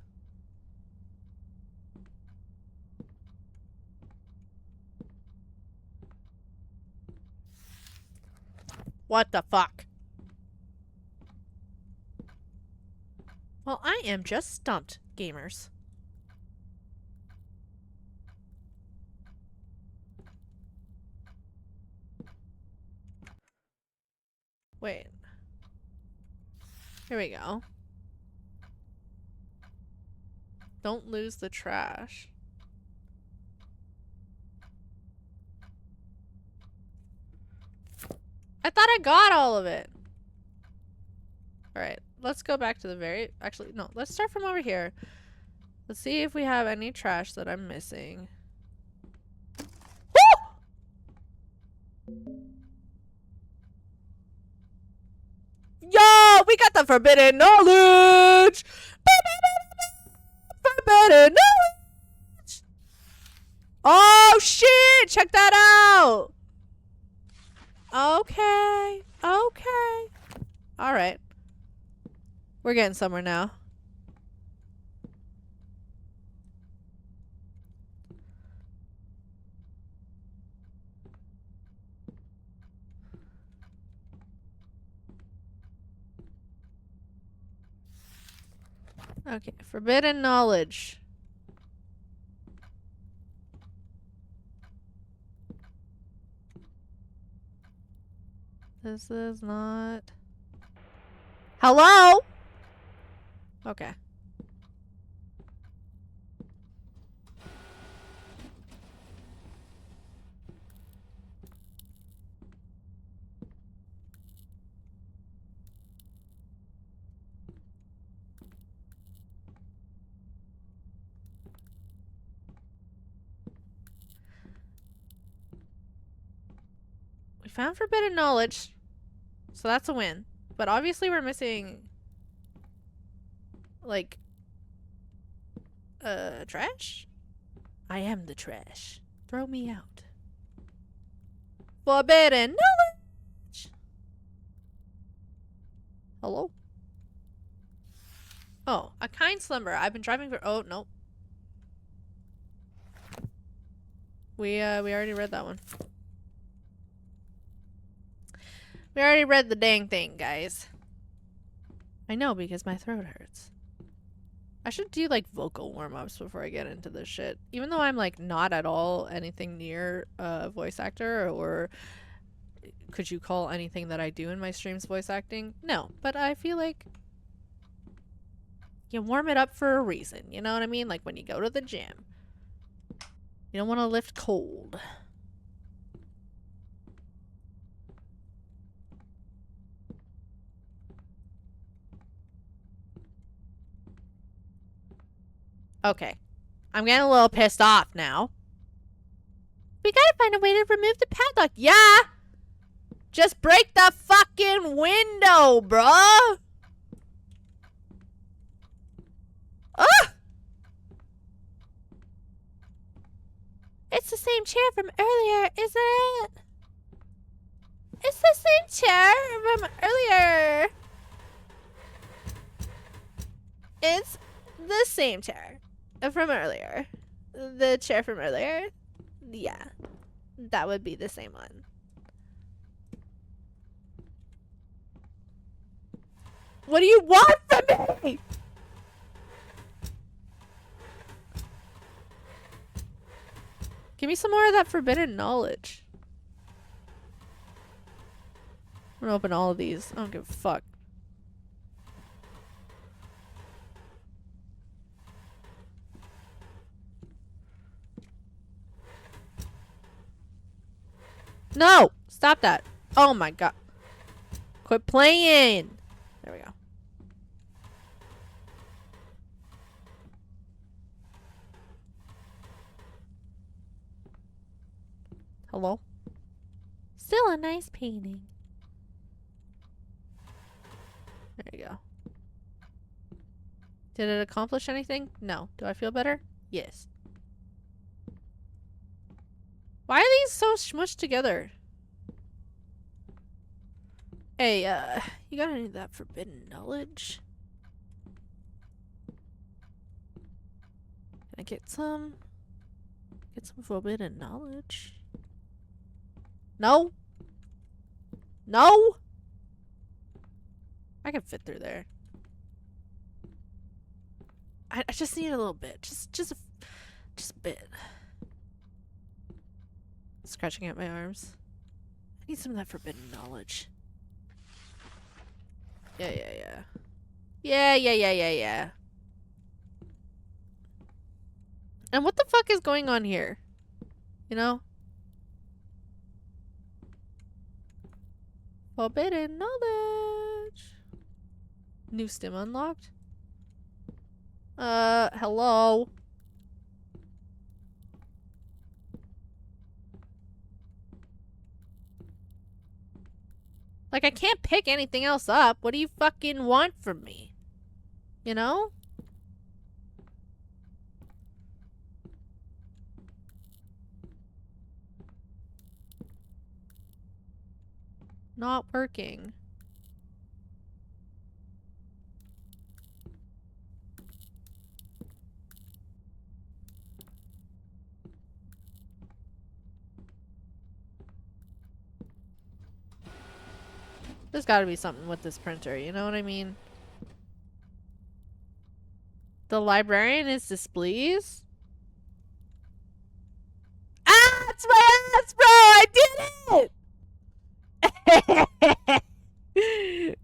What the fuck? Well, I am just stumped, gamers. Wait. Here we go. Don't lose the trash. I thought I got all of it. Alright, let's go back to the very... Actually, no. Let's start from over here. Let's see if we have any trash that I'm missing. Yo! We got the forbidden knowledge! Forbidden knowledge! Oh, shit! Check that out! Okay. Okay. Alright. We're getting somewhere now. Okay, forbidden knowledge. This is not... Hello? Okay. We found forbidden knowledge. So that's a win. But obviously we're missing... like... trash? I am the trash. Throw me out. Forbidden knowledge! Hello? Oh, a kind slumber. I've been driving for... Oh, no. We already read that one. We already read the dang thing, guys. I know, because my throat hurts. I should do, like, vocal warm-ups before I get into this shit. Even though I'm, like, not at all anything near a voice actor, or could you call anything that I do in my streams voice acting? No, but I feel like you warm it up for a reason, you know what I mean? Like when you go to the gym. You don't want to lift cold. Okay. I'm getting a little pissed off now. We gotta find a way to remove the padlock. Yeah! Just break the fucking window, bruh! Ah! It's the same chair from earlier, isn't it? It's the same chair from earlier. It's the same chair from earlier. The chair from earlier? Yeah. That would be the same one. What do you want from me? Give me some more of that forbidden knowledge. I'm gonna open all of these. I don't give a fuck. No! Stop that. Oh my god. Quit playing! There we go. Hello? Still a nice painting. There you go. Did it accomplish anything? No. Do I feel better? Yes. Why are these so smushed together? Hey, you got any of that forbidden knowledge? Can I get some? Get some forbidden knowledge? No? No? I can fit through there. I just need a little bit. Just a bit. Scratching at my arms. I need some of that forbidden knowledge. Yeah. Yeah. And what the fuck is going on here? You know? Forbidden knowledge. New stim unlocked? Hello? Like, I can't pick anything else up. What do you fucking want from me? You know? Not working. There's gotta be something with this printer, you know what I mean? The librarian is displeased? Ah! It's my ass, bro! I did it!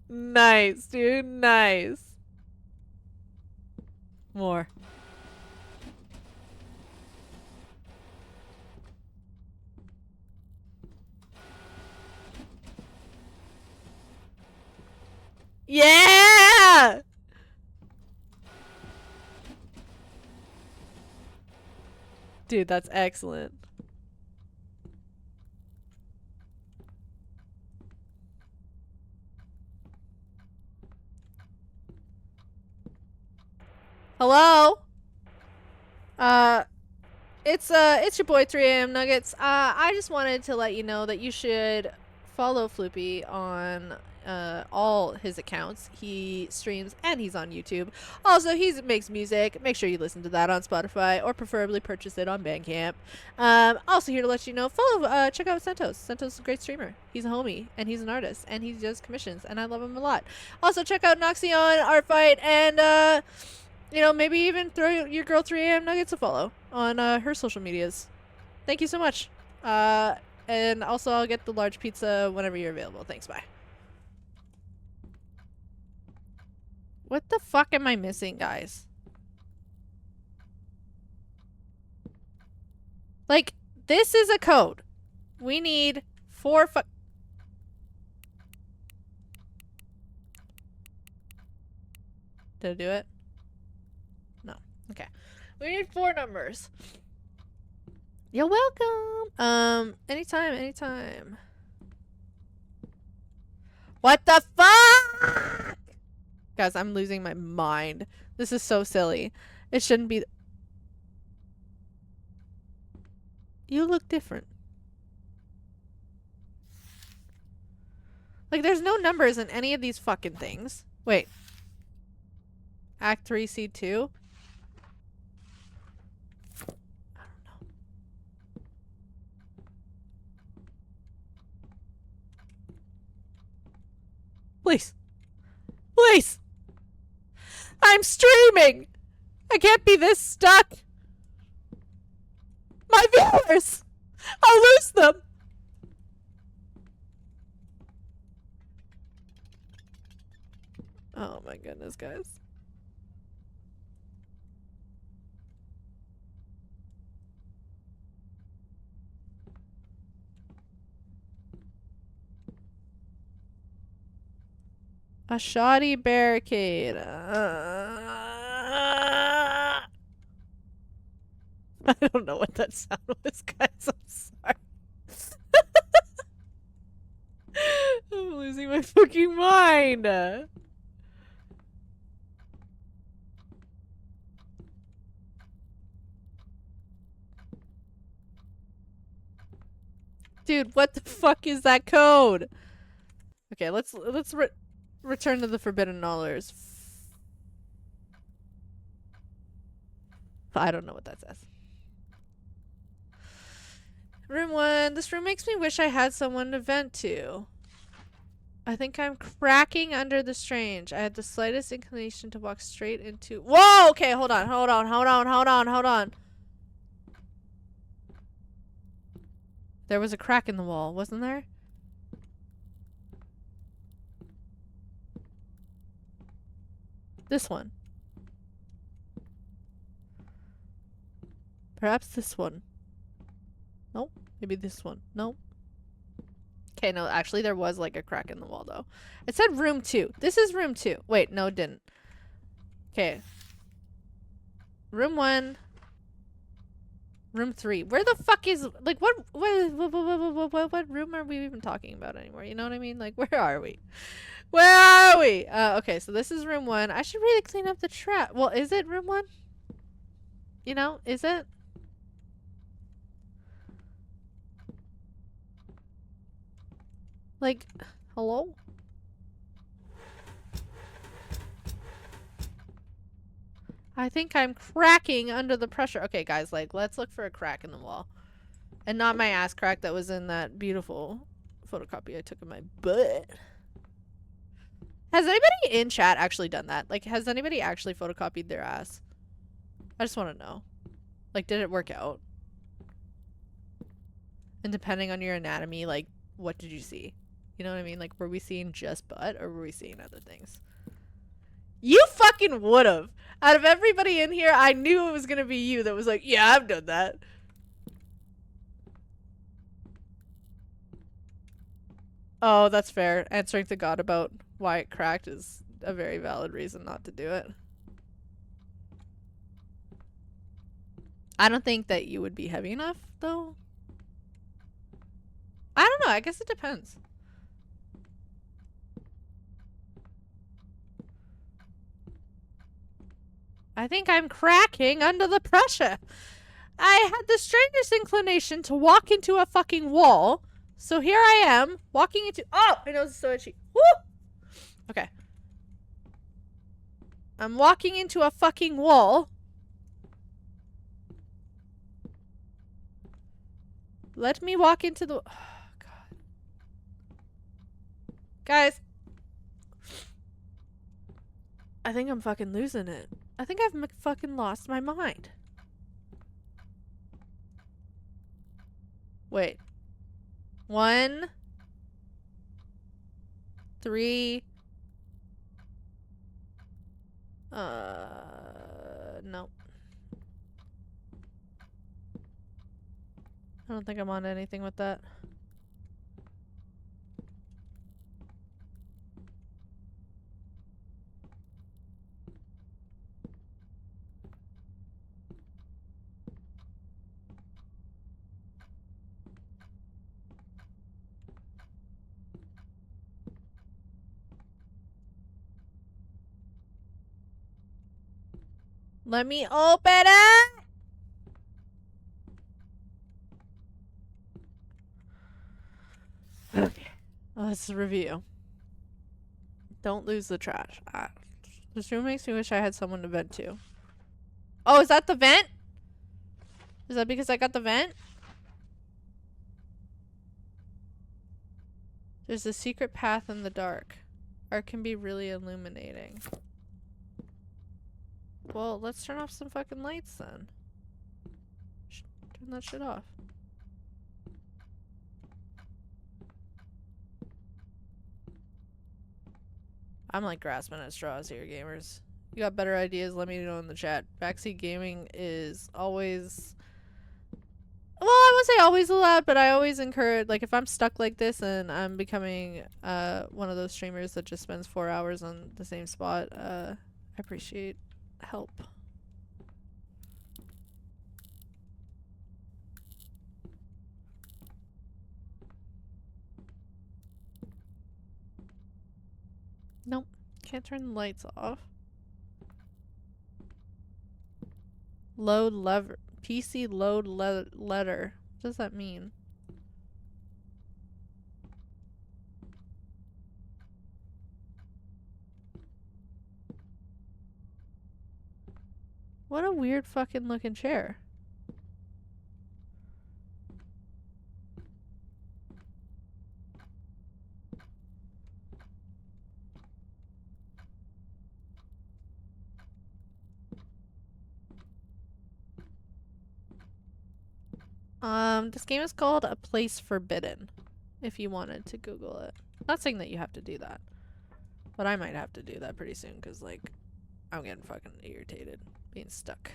Nice, dude. Nice. More. Yeah! Dude, that's excellent. Hello? It's your boy 3am Nuggets. I just wanted to let you know that you should follow Floopy on all his accounts. He streams and he's on YouTube. Also, he makes music. Make sure you listen to that on Spotify or preferably purchase it on Bandcamp. Also here to let you know, check out Sentos. Sentos is a great streamer. He's a homie and he's an artist and he does commissions and I love him a lot. Also check out Noxion Art Fight and you know, maybe even throw your girl 3am Nuggets a follow on her social medias. Thank you so much. And also I'll get the large pizza whenever you're available. Thanks, bye. What the fuck am I missing, guys? Like, this is a code. We need 4 Did I do it? No. Okay. We need 4 numbers. You're welcome. Anytime. What the fuck? Guys, I'm losing my mind. This is so silly. It shouldn't be. You look different. Like, there's no numbers in any of these fucking things. Wait. Act 3, Scene 2? I don't know. Please. Please! I'm streaming! I can't be this stuck! My viewers! I'll lose them! Oh my goodness, guys. A shoddy barricade. I don't know what that sound was, guys. I'm sorry. losing my fucking mind. Dude, what the fuck is that code? Okay, let's return to the Forbidden Knowledge. I don't know what that says. Room 1. This room makes me wish I had someone to vent to. I think I'm cracking under the strange. I had the slightest inclination to walk straight into— Whoa! Okay, hold on. There was a crack in the wall, wasn't there? This one. Perhaps this one. Nope. Maybe this one. Nope. Okay, no, actually there was like a crack in the wall though. It said room 2. This is room 2. Wait, no, it didn't. Okay. Room 1. Room 3. Where the fuck is— like what room are we even talking about anymore? You know what I mean? Like where are we? Where are we? Okay, so this is room 1. I should really clean up the trap. Well, is it room 1? You know, is it? Like, hello? I think I'm cracking under the pressure. Okay, guys, like, let's look for a crack in the wall. And not my ass crack that was in that beautiful photocopy I took of my butt. Has anybody in chat actually done that? Like, has anybody actually photocopied their ass? I just want to know. Like, did it work out? And depending on your anatomy, like, what did you see? You know what I mean? Like, were we seeing just butt or were we seeing other things? You fucking would've. Out of everybody in here, I knew it was gonna be you that was like, yeah, I've done that. Oh, that's fair. Answering to God about why it cracked is a very valid reason not to do it. I don't think that you would be heavy enough, though. I don't know. I guess it depends. I think I'm cracking under the pressure. I had the strangest inclination to walk into a fucking wall. So here I am, walking into— oh! My nose is so itchy. Woo! Okay. I'm walking into a fucking wall. Let me walk into the— oh, God. Guys. I think I'm fucking losing it. I think I've fucking lost my mind. Wait. 1, 3. No. I don't think I'm on anything with that. Let me open it! Okay. Let's review. Don't lose the trash. This room makes me wish I had someone to vent to. Oh, is that the vent? Is that because I got the vent? There's a secret path in the dark. Art can be really illuminating. Well, let's turn off some fucking lights then. Turn that shit off. I'm like grasping at straws here, gamers. You got better ideas, let me know in the chat. Backseat gaming is always— well, I won't say always allowed, but I always encourage— like, if I'm stuck like this and I'm becoming one of those streamers that just spends 4 hours on the same spot, I appreciate help. Nope. Can't turn the lights off. Load lever. PC load letter. What does that mean? What a weird fucking looking chair. This game is called A Place Forbidden, if you wanted to Google it. Not saying that you have to do that, but I might have to do that pretty soon, because, like, I'm getting fucking irritated being stuck.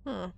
Huh.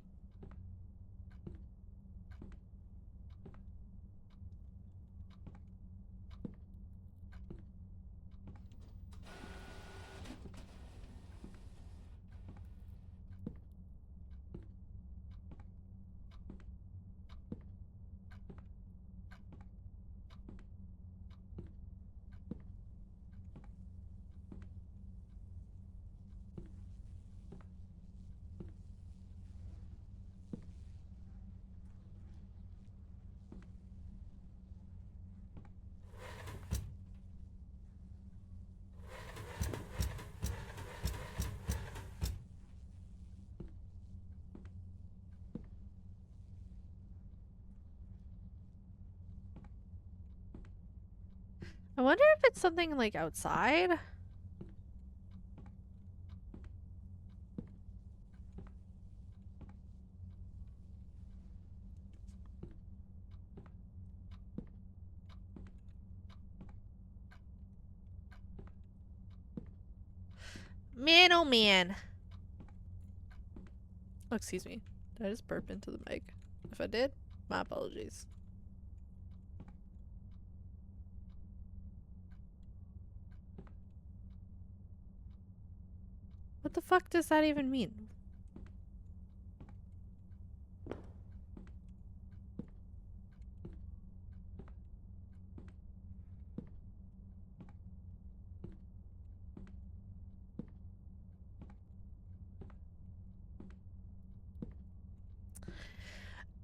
I wonder if it's something, like, outside? Man, oh man. Oh, excuse me. Did I just burp into the mic? If I did, my apologies. What the fuck does that even mean?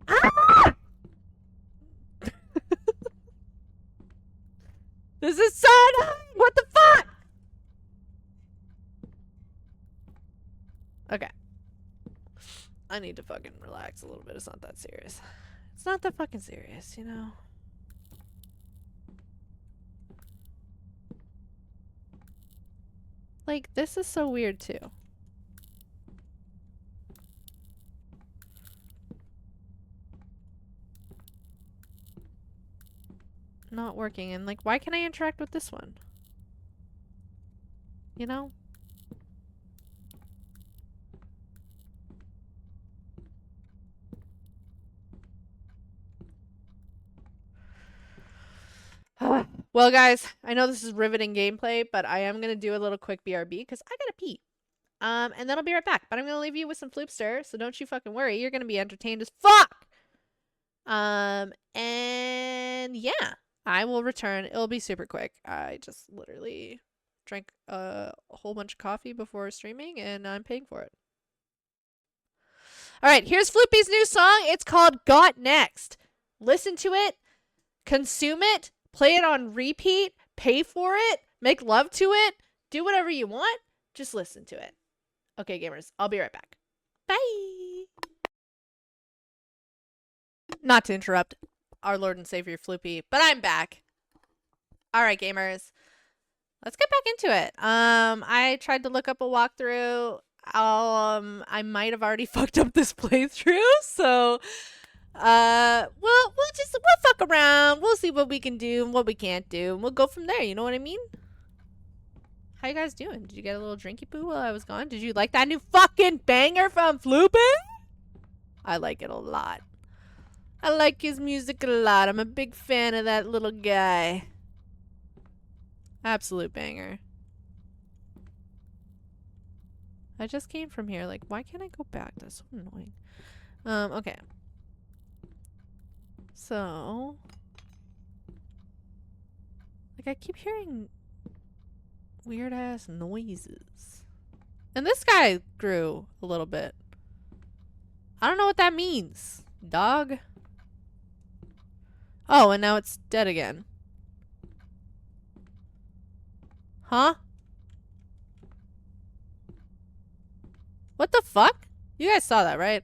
Ah! This is so annoying! What the fuck? Okay. I need to fucking relax a little bit. It's not that serious. It's not that fucking serious, you know? Like, this is so weird, too. Not working. And, like, why can't I interact with this one? You know? Well, guys, I know this is riveting gameplay, but I am going to do a little quick BRB because I got to pee. And then I'll be right back. But I'm going to leave you with some Floopster, so don't you fucking worry. You're going to be entertained as fuck! And yeah, I will return. It'll be super quick. I just literally drank a whole bunch of coffee before streaming, and I'm paying for it. Alright, here's Floopy's new song. It's called Got Next. Listen to it, consume it, play it on repeat, pay for it, make love to it, do whatever you want. Just listen to it. Okay, gamers, I'll be right back. Bye! Not to interrupt our Lord and Savior Floopy, but I'm back. Alright, gamers. Let's get back into it. I tried to look up a walkthrough. I might have already fucked up this playthrough, so We'll fuck around. We'll see what we can do and what we can't do, and we'll go from there. You know what I mean? How you guys doing? Did you get a little drinky poo while I was gone? Did you like that new fucking banger from Floopin? I like it a lot. I like his music a lot. I'm a big fan of that little guy. Absolute banger. I just came from here. Like, why can't I go back? That's so annoying. Okay. So, like, I keep hearing weird ass noises. And this guy grew a little bit. I don't know what that means. Dog? Oh, and now it's dead again. Huh? What the fuck? You guys saw that, right?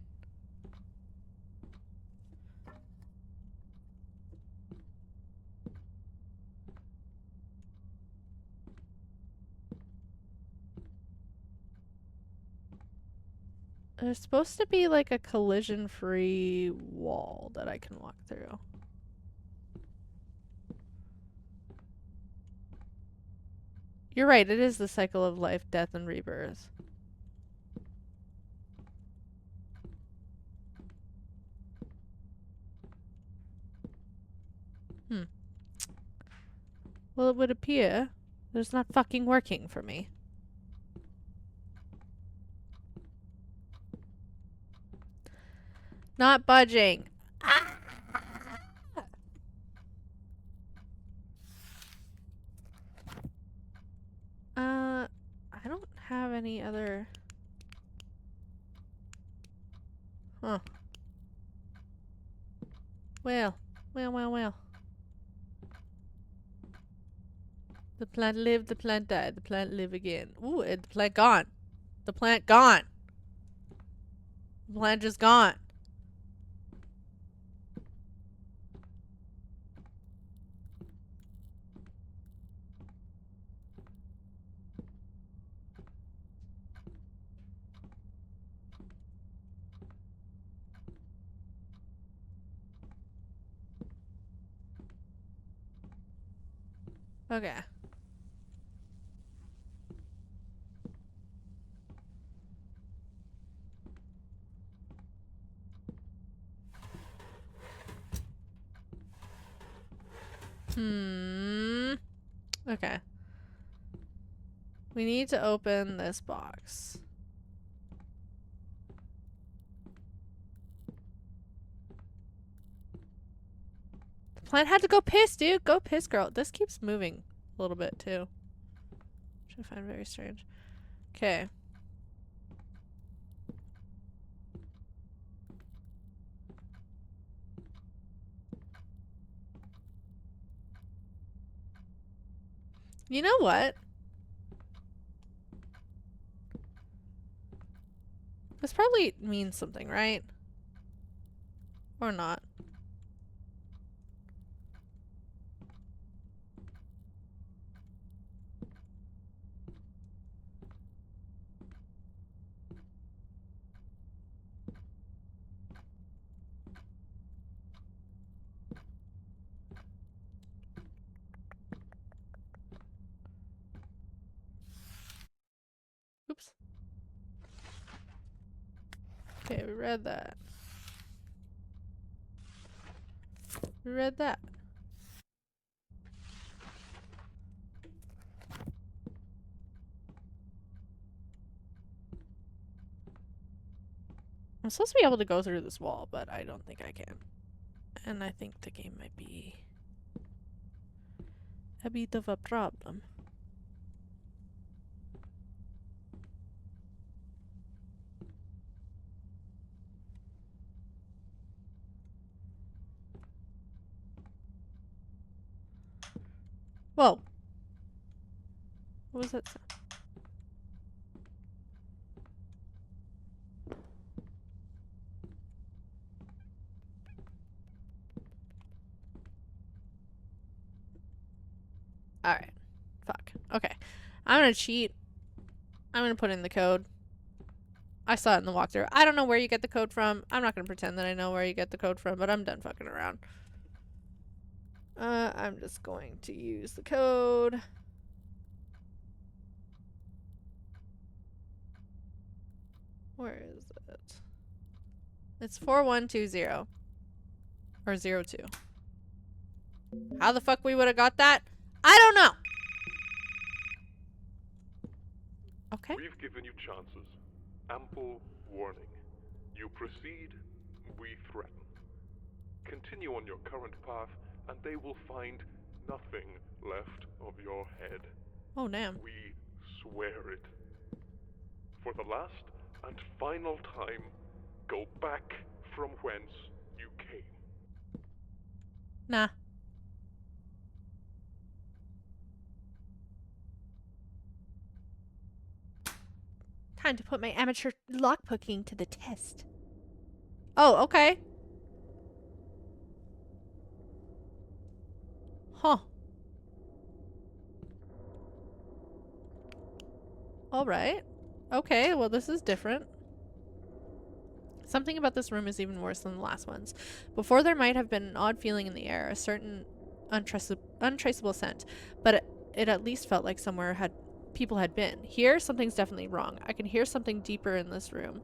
There's supposed to be like a collision-free wall that I can walk through. You're right, it is the cycle of life, death, and rebirth. Well, it would appear that it's not fucking working for me. Not budging. Ah! I don't have any other... Huh. Well. The plant lived, the plant died, the plant live again. Ooh, the plant gone. The plant gone. The plant just gone. Okay. Okay. We need to open this box. The plant had to go piss, dude. Go piss, girl. This keeps moving a little bit, too. Which I find very strange. Okay. You know what? This probably means something, right? Or not. Oops. Okay, we read that. We read that. I'm supposed to be able to go through this wall, but I don't think I can. And I think the game might be a bit of a problem. Whoa. What was that sound? Alright. Fuck. Okay. I'm gonna cheat. I'm gonna put in the code. I saw it in the walkthrough. I don't know where you get the code from. I'm not gonna pretend that I know where you get the code from, but I'm done fucking around. I'm just going to use the code. Where is it? It's 4120. Or 02. How the fuck we would have got that? I don't know. Okay. We've given you chances. Ample warning. You proceed, we threaten. Continue on your current path, and they will find nothing left of your head. Oh, damn. We swear it. For the last and final time, go back from whence you came. Nah. Time to put my amateur lockpicking to the test. Oh, okay. Huh. Alright. Okay, well this is different. Something about this room is even worse than the last ones. Before there might have been an odd feeling in the air, a certain untraceable scent, but it at least felt like somewhere people had been. Here, something's definitely wrong. I can hear something deeper in this room.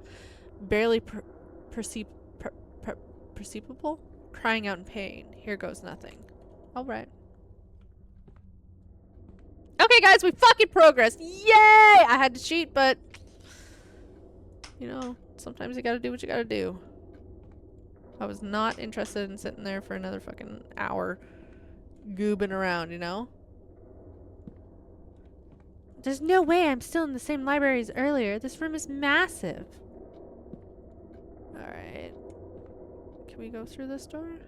Barely perceivable? Crying out in pain. Here goes nothing. Alright. Okay, guys, we fucking progressed. Yay! I had to cheat, but... You know, sometimes you gotta do what you gotta do. I was not interested in sitting there for another fucking hour goobing around, you know? There's no way I'm still in the same library as earlier. This room is massive. Alright. Can we go through this door?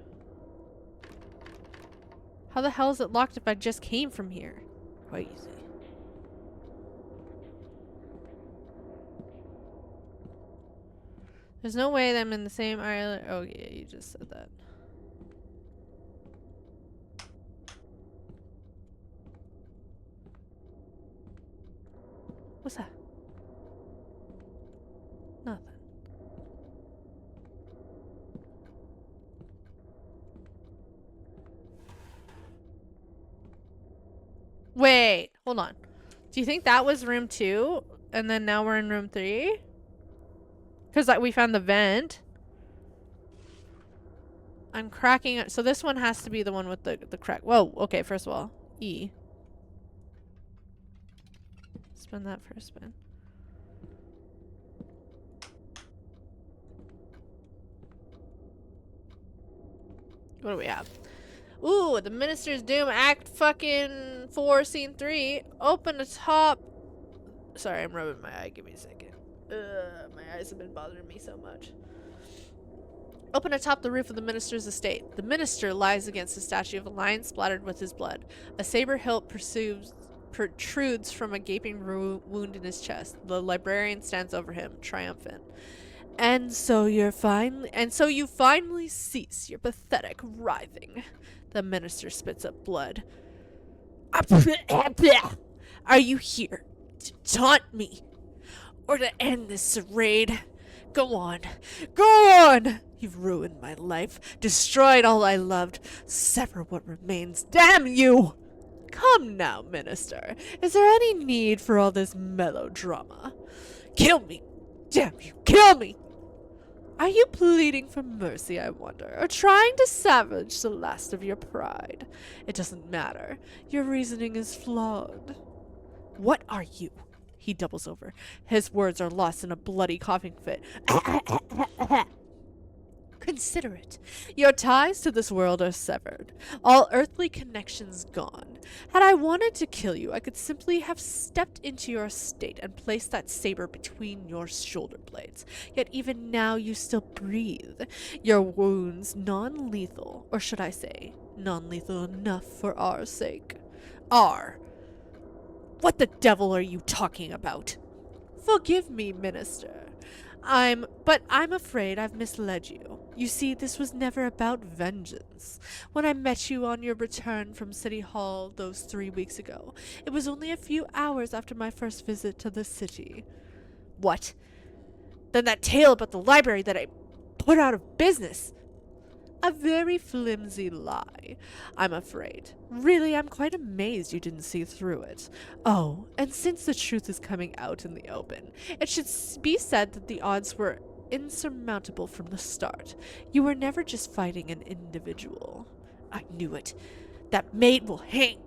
How the hell is it locked if I just came from here? Crazy. There's no way that I'm in the same island. Oh yeah, you just said that. What's that? Nothing. Wait, hold on. Do you think that was room 2? And then now we're in room 3? Because like, we found the vent. I'm cracking it. So this one has to be the one with the crack. Whoa, okay, first of all. E. Spin that for a spin. What do we have? Ooh, the Minister's Doom Act fucking 4, Scene 3. Open atop... Sorry, I'm rubbing my eye. Give me a second. My eyes have been bothering me so much. Open atop the roof of the minister's estate. The minister lies against a statue of a lion splattered with his blood. A saber hilt protrudes from a gaping wound in his chest. The librarian stands over him, triumphant. And so you finally cease your pathetic writhing. The minister spits up blood. Are you here to taunt me? Or to end this charade? Go on. Go on! You've ruined my life, destroyed all I loved, sever what remains. Damn you! Come now, minister. Is there any need for all this melodrama? Kill me! Damn you, kill me! Are you pleading for mercy, I wonder, or trying to savage the last of your pride? It doesn't matter. Your reasoning is flawed. What are you? He doubles over. His words are lost in a bloody coughing fit. Consider it. Your ties to this world are severed. All earthly connections gone. Had I wanted to kill you, I could simply have stepped into your estate and placed that saber between your shoulder blades. Yet even now you still breathe. Your wounds non-lethal, or should I say, non-lethal enough for our sake. What the devil are you talking about? Forgive me, minister. But I'm afraid I've misled you. You see, this was never about vengeance. When I met you on your return from City Hall those 3 weeks ago, it was only a few hours after my first visit to the city. What? than that tale about the library that I put out of business. A very flimsy lie, I'm afraid. Really, I'm quite amazed you didn't see through it. Oh, and since the truth is coming out in the open, it should be said that the odds were insurmountable from the start. You were never just fighting an individual. I knew it. That maid will hang.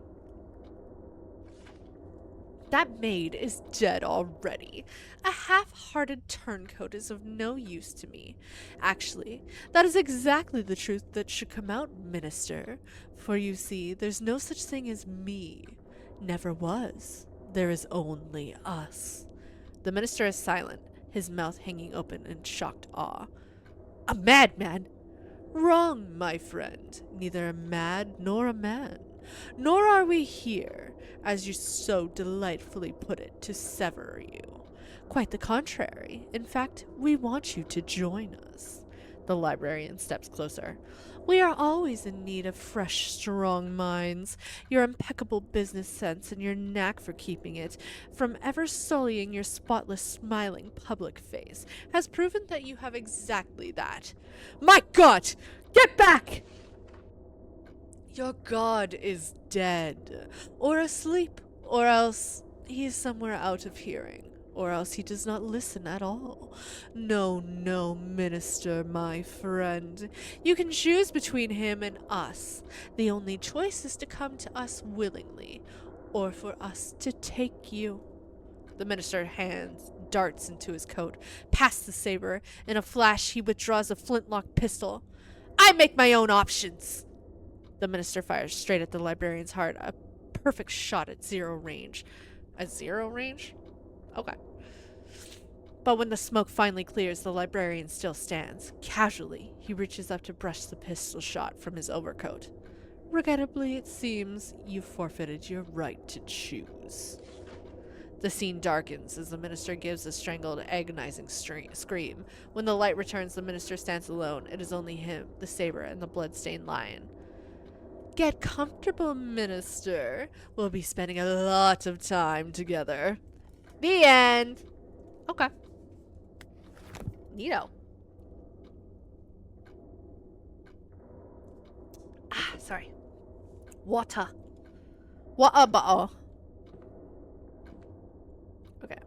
That maid is dead already. A half-hearted turncoat is of no use to me. Actually, that is exactly the truth that should come out, Minister. For you see, there's no such thing as me. Never was. There is only us. The minister is silent, his mouth hanging open in shocked awe. A madman! Wrong, my friend. Neither a mad nor a man. Nor are we here, as you so delightfully put it, to sever you. Quite the contrary. In fact, we want you to join us. The librarian steps closer. We are always in need of fresh, strong minds. Your impeccable business sense and your knack for keeping it from ever sullying your spotless, smiling public face has proven that you have exactly that. My God! Get back! Your God is dead, or asleep, or else he is somewhere out of hearing, or else he does not listen at all. No, no, Minister, my friend. You can choose between him and us. The only choice is to come to us willingly, or for us to take you. The minister's hand darts into his coat, past the saber. In a flash, he withdraws a flintlock pistol. I make my own options. The minister fires straight at the librarian's heart, a perfect shot at zero range. At zero range? Okay. But when the smoke finally clears, the librarian still stands. Casually, he reaches up to brush the pistol shot from his overcoat. Regrettably, it seems you forfeited your right to choose. The scene darkens as the minister gives a strangled, agonizing scream. When the light returns, the minister stands alone. It is only him, the saber, and the blood-stained lion. Get comfortable, Minister. We'll be spending a lot of time together. The end. Okay. Neato. Sorry. Water. Water bottle. Okay.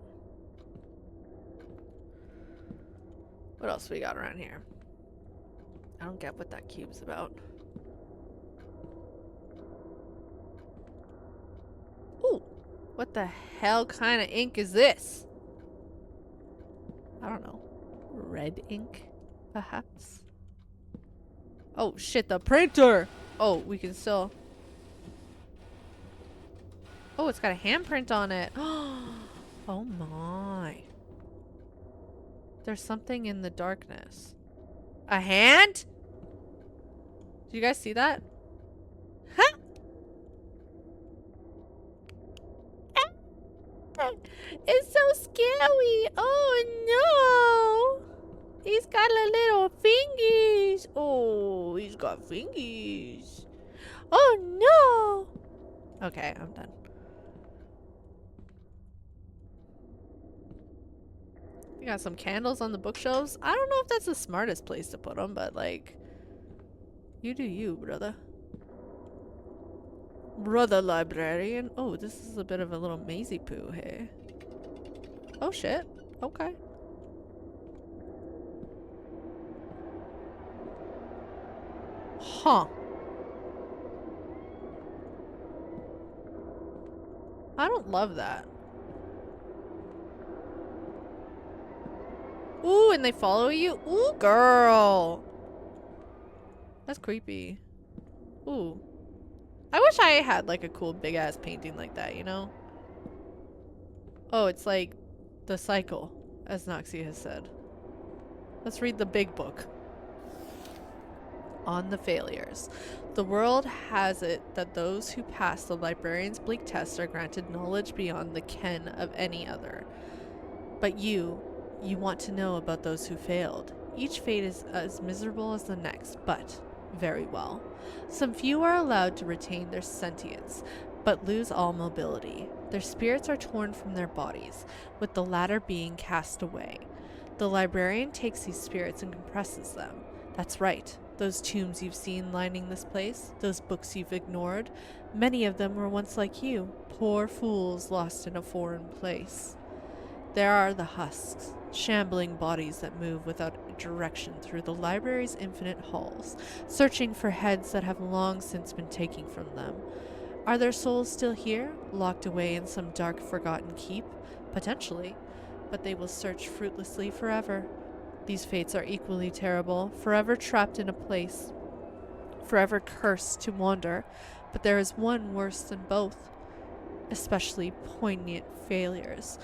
What else we got around here? I don't get what that cube's about. Ooh, what the hell kind of ink is this? I don't know. Red ink, perhaps? Oh shit, the printer! Oh, we can still... Oh, it's got a handprint on it. Oh my. There's something in the darkness. A hand? Do you guys see that? Huh? It's so scary. Oh no. He's got a little fingies. Oh, he's got fingies. Oh no. Okay, I'm done. We got some candles on the bookshelves. I don't know if that's the smartest place to put them, but like, you do you, brother. Brother librarian. Oh, this is a bit of a little mazy poo here. Oh shit. Okay. Huh. I don't love that. Ooh, and they follow you? Ooh, girl. That's creepy. Ooh. I wish I had like a cool big ass painting like that, you know? Oh, it's like the cycle, as Noxie has said. Let's read the big book. On the failures. The world has it that those who pass the librarian's bleak test are granted knowledge beyond the ken of any other. But you want to know about those who failed. Each fate is as miserable as the next, but very well. Some few are allowed to retain their sentience, but lose all mobility. Their spirits are torn from their bodies, with the latter being cast away. The librarian takes these spirits and compresses them. That's right. Those tombs you've seen lining this place, those books you've ignored, many of them were once like you, poor fools lost in a foreign place. There are the husks, shambling bodies that move without direction through the library's infinite halls, searching for heads that have long since been taken from them. Are their souls still here, locked away in some dark, forgotten keep? Potentially, but they will search fruitlessly forever. These fates are equally terrible, forever trapped in a place, forever cursed to wander, but there is one worse than both, especially poignant failures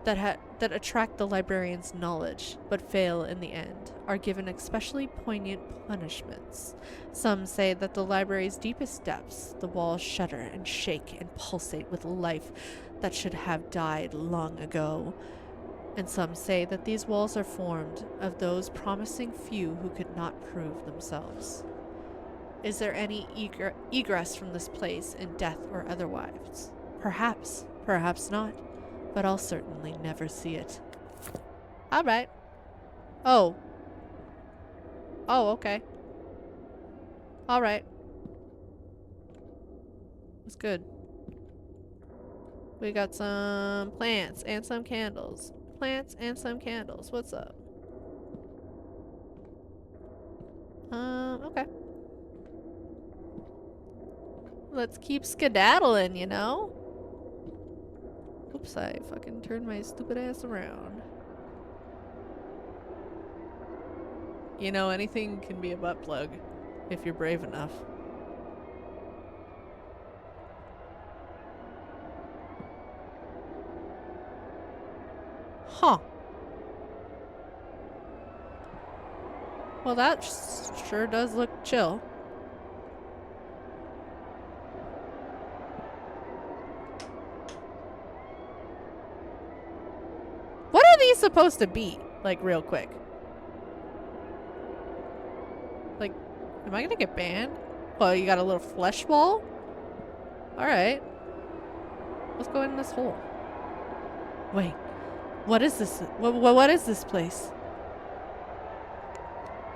that attract the librarian's knowledge, but fail in the end, are given especially poignant punishments. Some say that the library's deepest depths, the walls shudder and shake and pulsate with life that should have died long ago. And some say that these walls are formed of those promising few who could not prove themselves. Is there any egress from this place in death or otherwise? Perhaps, perhaps not. But I'll certainly never see it. Alright. Oh. Oh, okay. Alright. That's good. We got some plants and some candles. Plants and some candles. What's up? Okay. Let's keep skedaddling, you know? Oops, I fucking turned my stupid ass around. You know, anything can be a butt plug if you're brave enough. Huh. Well, that sure does look chill. What are these supposed to be? Like, real quick. Like, am I gonna get banned? Oh, you got a little flesh ball? Alright. Let's go in this hole. Wait. What is this? What is this place?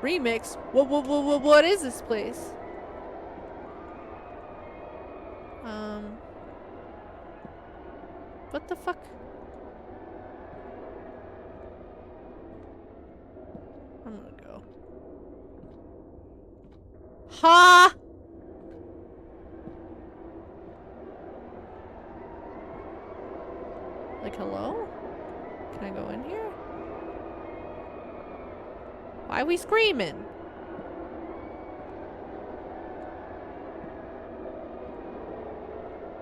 Remix? What is this place? What the fuck? I'm gonna go. Ha! Like, hello? Can I go in here? Why are we screaming?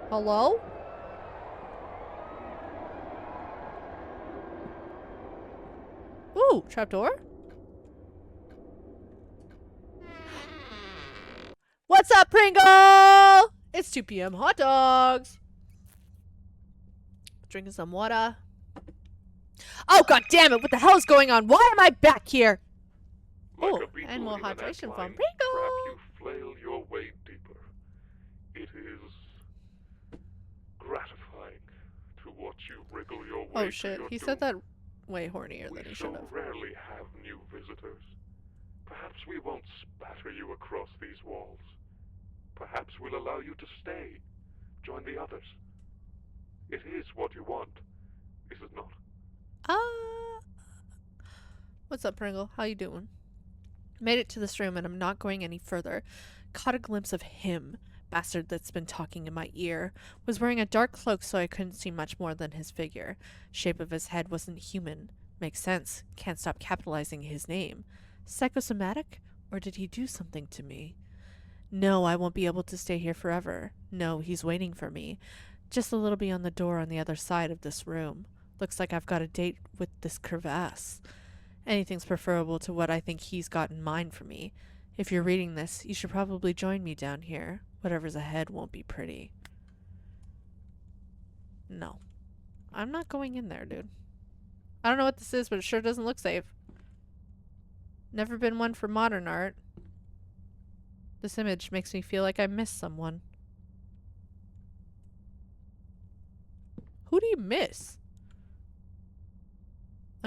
Hello? Ooh, trapdoor? What's up, Pringle? It's 2 p.m. hot dogs. Drinking some water. Oh, god damn it! What the hell is going on? Why am I back here? Like Oh, a beetle and more in an hydration ant from line Pringle. trap, you flail your way deeper. It is gratifying to watch you wriggle your way Oh to shit, your he doom. said that way hornier We than he so should have. rarely have new visitors. Perhaps we won't spatter you across these walls. Perhaps we'll allow you to stay. Join the others. It is what you want, is it not? What's up, Pringle? How you doing? Made it to this room and I'm not going any further. Caught a glimpse of him, bastard that's been talking in my ear. Was wearing a dark cloak so I couldn't see much more than his figure. Shape of his head wasn't human. Makes sense. Can't stop capitalizing his name. Psychosomatic? Or did he do something to me? No, I won't be able to stay here forever. No, he's waiting for me. Just a little beyond the door on the other side of this room. Looks like I've got a date with this crevasse. Anything's preferable to what I think he's got in mind for me. If you're reading this, you should probably join me down here. Whatever's ahead won't be pretty. No. I'm not going in there, dude. I don't know what this is, but it sure doesn't look safe. Never been one for modern art. This image makes me feel like I missed someone. Who do you miss?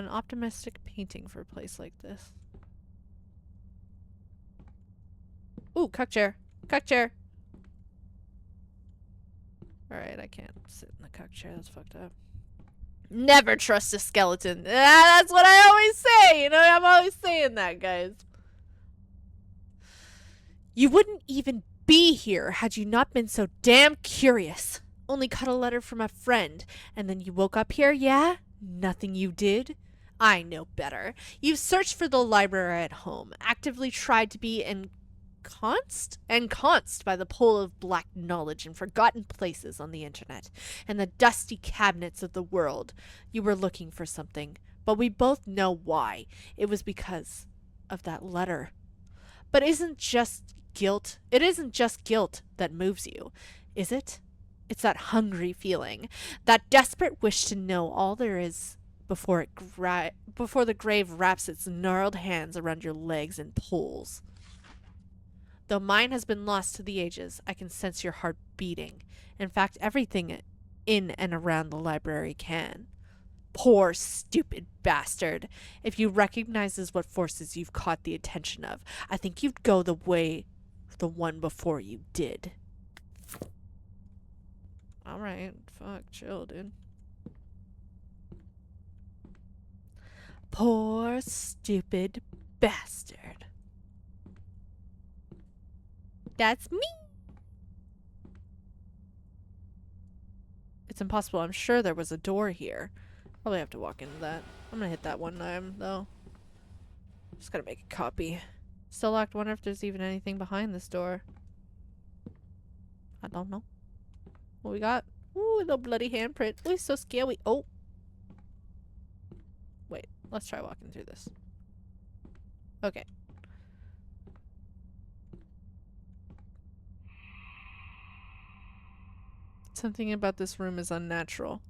An optimistic painting for a place like this. Ooh, cuck chair. Cuck chair. Alright, I can't sit in the cuck chair. That's fucked up. Never trust a skeleton. That's what I always say. You know, I'm always saying that, guys. You wouldn't even be here had you not been so damn curious. Only cut a letter from a friend, and then you woke up here, yeah? Nothing you did? I know better. You've searched for the library at home, actively tried to be enconced by the pull of black knowledge in forgotten places on the internet and the dusty cabinets of the world. You were looking for something, but we both know why. It was because of that letter. But it isn't just guilt that moves you, is it? It's that hungry feeling, that desperate wish to know all there is before the grave wraps its gnarled hands around your legs and pulls. Though mine has been lost to the ages, I can sense your heart beating. In fact, everything in and around the library can. Poor, stupid bastard. If you recognizes what forces you've caught the attention of, I think you'd go the way the one before you did. Alright, fuck, chill, dude. Poor, stupid bastard. That's me. It's impossible. I'm sure there was a door here. Probably have to walk into that. I'm gonna hit that one time, though. Just gotta make a copy. Still locked. Wonder if there's even anything behind this door. I don't know. What we got? Ooh, a little bloody handprint. Ooh, so scary. Oh. Wait. Let's try walking through this. Okay. Something about this room is unnatural.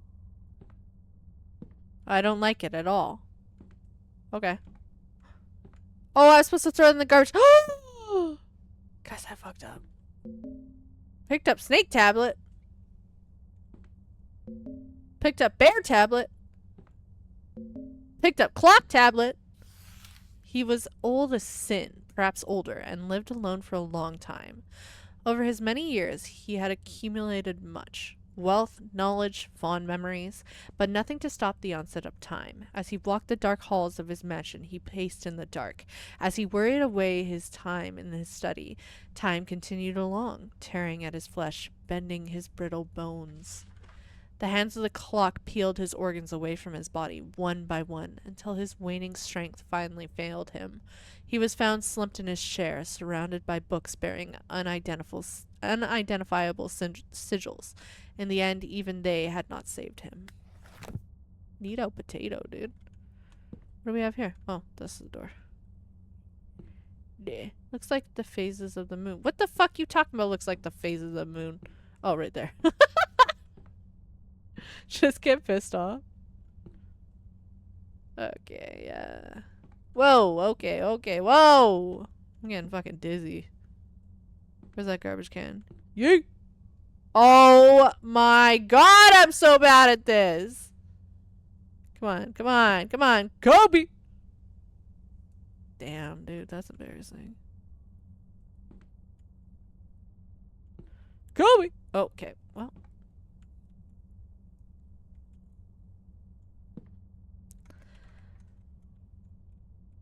I don't like it at all. Okay. Oh, I was supposed to throw it in the garbage. Guys, I fucked up. Picked up snake tablet. Picked up bear tablet. Picked up clock tablet. He was old as sin, perhaps older, and lived alone for a long time. Over his many years, he had accumulated much. Wealth, knowledge, fond memories, but nothing to stop the onset of time. As he walked the dark halls of his mansion, he paced in the dark. As he worried away his time in his study, time continued along, tearing at his flesh, bending his brittle bones. The hands of the clock peeled his organs away from his body, one by one, until his waning strength finally failed him. He was found slumped in his chair, surrounded by books bearing unidentifiable sigils. In the end, even they had not saved him. Neato potato, dude. What do we have here? Oh, this is the door. Yeah. Looks like the phases of the moon. What the fuck you talking about looks like the phases of the moon? Oh, right there. Just get pissed off. Okay, yeah. Whoa, okay, whoa! I'm getting fucking dizzy. Where's that garbage can? Yeet! Oh my god, I'm so bad at this! Come on, Kobe! Damn, dude, that's embarrassing. Kobe! Okay, well.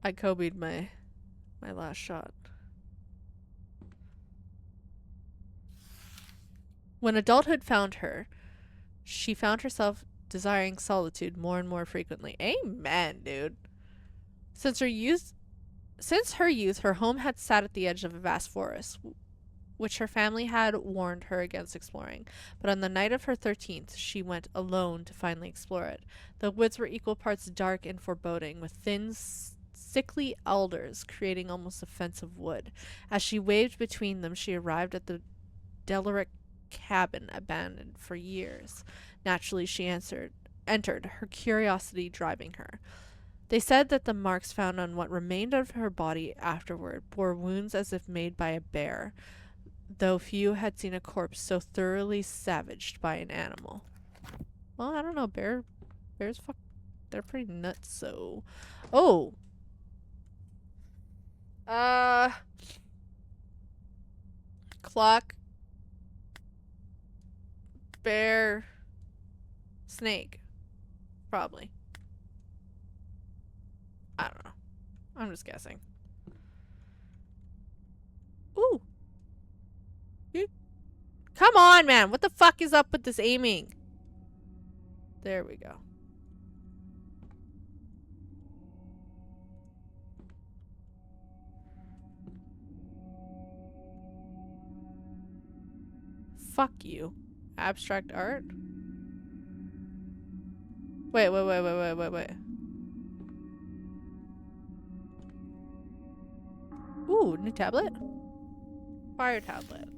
I Kobe'd my last shot. When adulthood found her, she found herself desiring solitude more and more frequently. Amen, dude. Since her youth, her home had sat at the edge of a vast forest, which her family had warned her against exploring. But on the night of her 13th, she went alone to finally explore it. The woods were equal parts dark and foreboding, with thin, sickly alders creating almost a fence of wood. As she waved between them, she arrived at the derelict cabin abandoned for years. Naturally, she entered, her curiosity driving her. They said that the marks found on what remained of her body afterward bore wounds as if made by a bear, though few had seen a corpse so thoroughly savaged by an animal. Well, I don't know, bears fuck they're pretty nuts, so. Oh! Clock. Bear. Snake. Probably. I don't know. I'm just guessing. Ooh! Come on, man! What the fuck is up with this aiming? There we go. Fuck you. Abstract art? Wait. Ooh, new tablet? Fire tablet.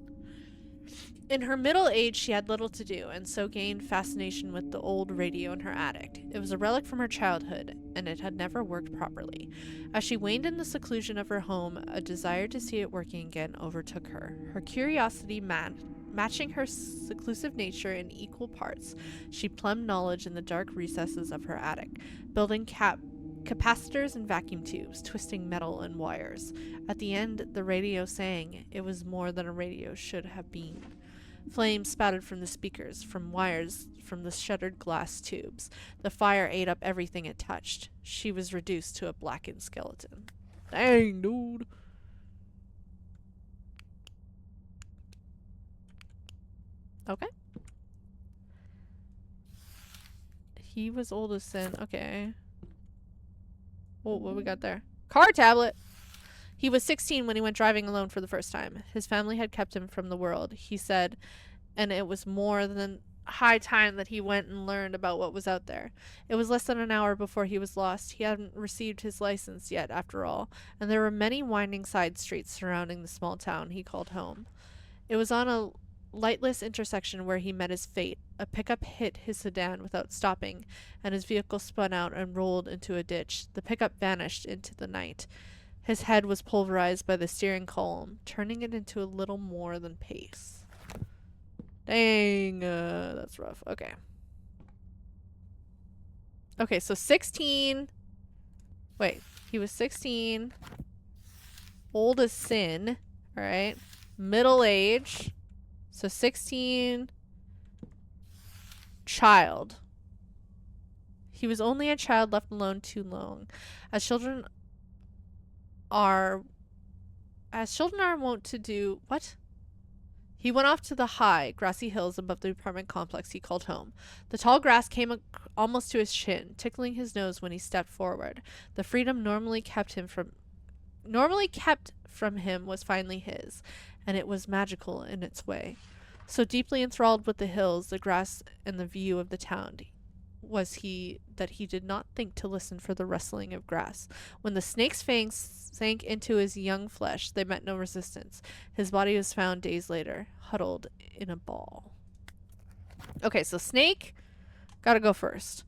In her middle age, she had little to do, and so gained fascination with the old radio in her attic. It was a relic from her childhood, and it had never worked properly. As she waned in the seclusion of her home, a desire to see it working again overtook her. Her curiosity matching her seclusive nature in equal parts, she plumbed knowledge in the dark recesses of her attic, building capacitors and vacuum tubes, twisting metal and wires. At the end, the radio sang. It was more than a radio should have been. Flames spouted from the speakers, from wires, from the shuttered glass tubes. The fire ate up everything it touched. She was reduced to a blackened skeleton. Dang, dude. Okay. He was old as sin. Okay. Oh, what we got there? Car tablet! He was 16 when he went driving alone for the first time. His family had kept him from the world, he said, and it was more than high time that he went and learned about what was out there. It was less than an hour before he was lost. He hadn't received his license yet, after all, and there were many winding side streets surrounding the small town he called home. It was on a lightless intersection where he met his fate. A pickup hit his sedan without stopping, and his vehicle spun out and rolled into a ditch. The pickup vanished into the night. His head was pulverized by the steering column, turning it into a little more than paste. Dang, that's rough. Okay. Okay, so 16. Wait, he was 16. Old as sin. Alright. Middle age. So 16. Child. He was only a child left alone too long. As children are wont to do. What? He went off to the high, grassy hills above the apartment complex he called home. The tall grass came almost to his chin, tickling his nose when he stepped forward. The freedom normally kept from him was finally his, and it was magical in its way. So deeply enthralled with the hills, the grass, and the view of the town was he that he did not think to listen for the rustling of grass. When the snake's fangs sank into his young flesh, they met no resistance. His body was found days later, huddled in a ball. Okay, so snake, gotta go first.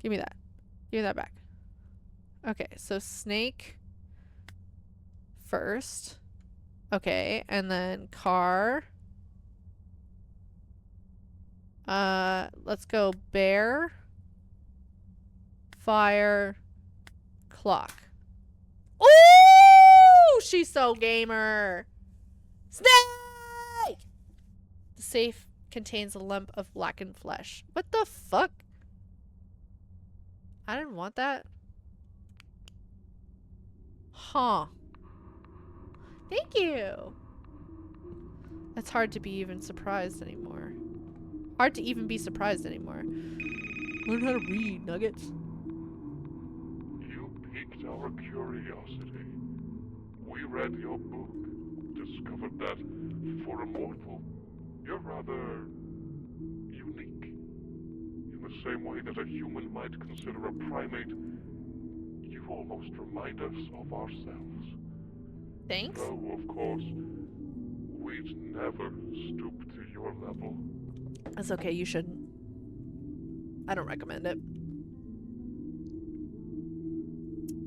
Give me that. Give me that back. Okay, so snake first. Okay, and then car. Let's go bear, fire, clock. Ooh, she's so gamer. Snake! The safe contains a lump of blackened flesh. What the fuck? I didn't want that. Huh. Thank you. It's hard to be even surprised anymore. Hard to even be surprised anymore. Learn how to read, Nuggets. You piqued our curiosity. We read your book, discovered that for a mortal, you're rather unique. In the same way that a human might consider a primate, you almost remind us of ourselves. Thanks. Though, of course, we'd never stoop to your level. That's okay, you shouldn't. I don't recommend it.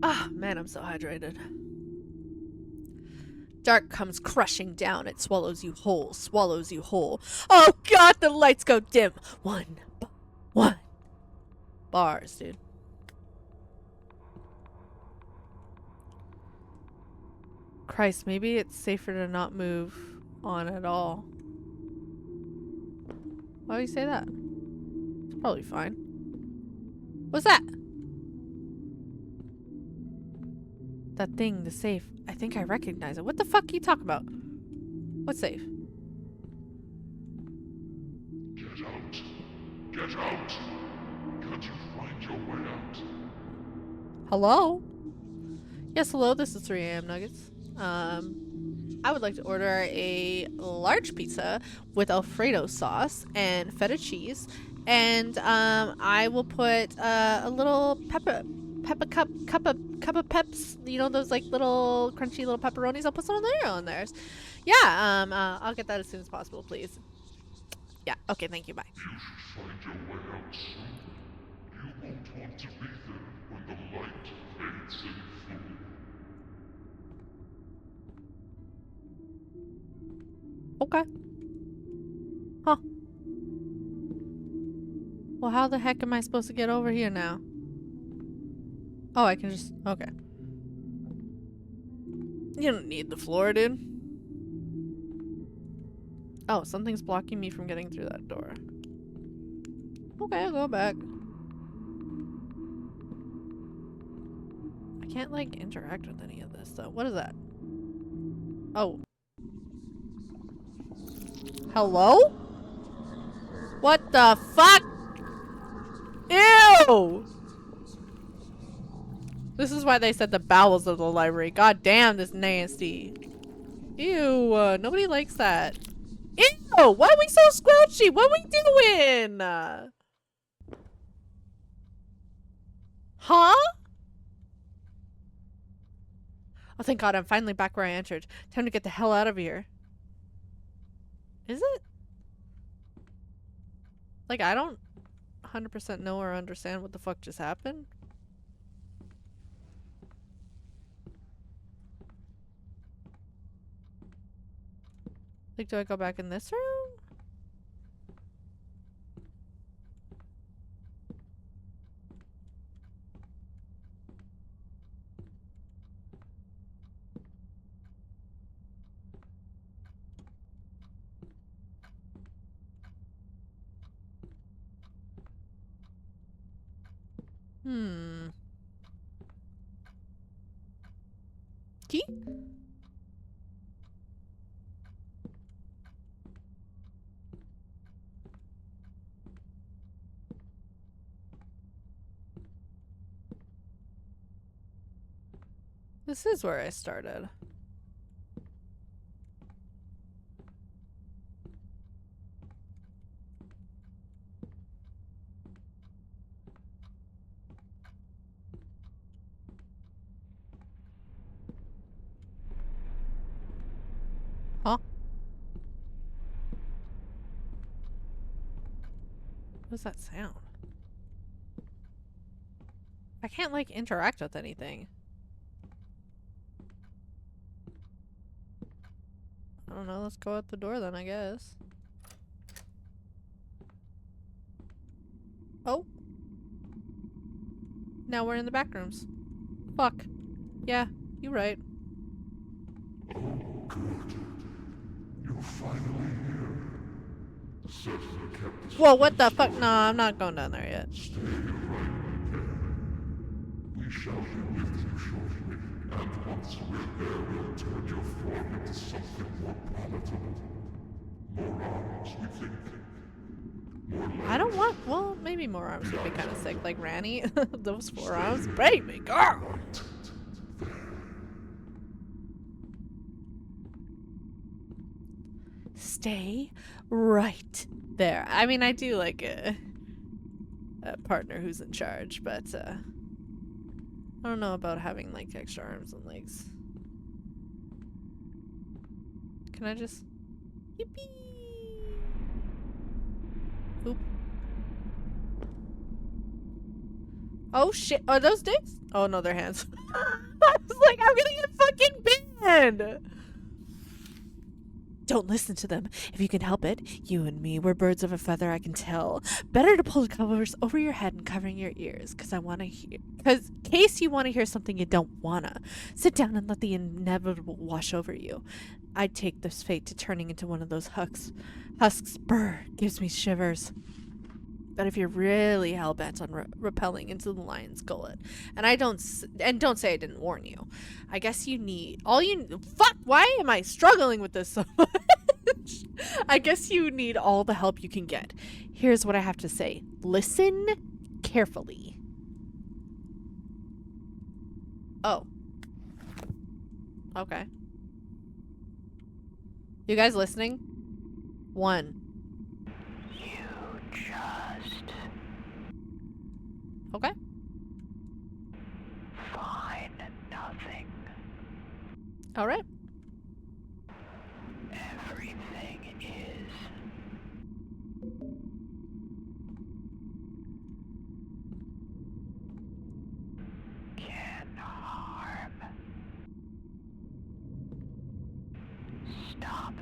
Ah, man, I'm so hydrated. Dark comes crushing down. It swallows you whole, swallows you whole. Oh god, the lights go dim. One. Bars, dude. Christ, maybe it's safer to not move on at all. Why do you say that? It's probably fine. What's that? That thing, the safe. I think I recognize it. What the fuck are you talking about? What safe? Get out! Get out! Can't you find your way out? Hello? Yes, hello, this is 3 a.m. Nuggets. I would like to order a large pizza with Alfredo sauce and feta cheese. And, I will put, a little cup of peps, you know, those, like, little crunchy little pepperonis. I'll put some of there on theirs. Yeah, I'll get that as soon as possible, please. Yeah, okay, thank you, bye. You should find your way out soon. You won't want to be there when the light fades in full. Okay. Huh. Well, how the heck am I supposed to get over here now? Oh, I can just... Okay. You don't need the floor, dude. Oh, something's blocking me from getting through that door. Okay, I'll go back. I can't, like, interact with any of this, though. What is that? Oh. Hello? What the fuck? Ew! This is why they said the bowels of the library. God damn, this nasty. Ew, nobody likes that. Ew! Why are we so squelchy? What are we doing? Huh? Oh, thank God, I'm finally back where I entered. Time to get the hell out of here. Is it? Like, I don't 100% know or understand what the fuck just happened. Like, do I go back in this room? Key? This is where I started. Huh? What's that sound? I can't, like, interact with anything. I don't know, let's go out the door then, I guess. Oh. Now we're in the back rooms. Fuck. Yeah, you're right. Oh, good. You're finally here. Certainly kept this Whoa, what the place fuck? going. No, I'm not going down there yet. Stay right there. We shall be with you shortly, and once we're there, we'll turn your form into something more palatable. More arms, we think. More legs. I don't want, well, maybe more arms would be kind of sick. Like Ranny, those 4 arms. Baby girl! Right there. Stay right there. I mean, I do like a partner who's in charge, but I don't know about having like extra arms and legs. Can I just... Yippee! Oop. Oh shit, are those dicks? Oh no, they're hands. I was like, I'm gonna get fucking banned! Don't listen to them. If you can help it, you and me, we're birds of a feather, I can tell. Better to pull the covers over your head and covering your ears, because case you want to hear something you don't wanna. Sit down and let the inevitable wash over you. I'd take this fate to turning into one of those husks. Brr, gives me shivers. But if you're really hell-bent on repelling into the lion's gullet, and don't say I didn't warn you, I guess you need fuck, why am I struggling with this so much? I guess you need all the help you can get. Here's what I have to say. Listen carefully. Oh. Okay. You guys listening? 1. Okay. Find nothing. All right. Everything is. Can harm. Stop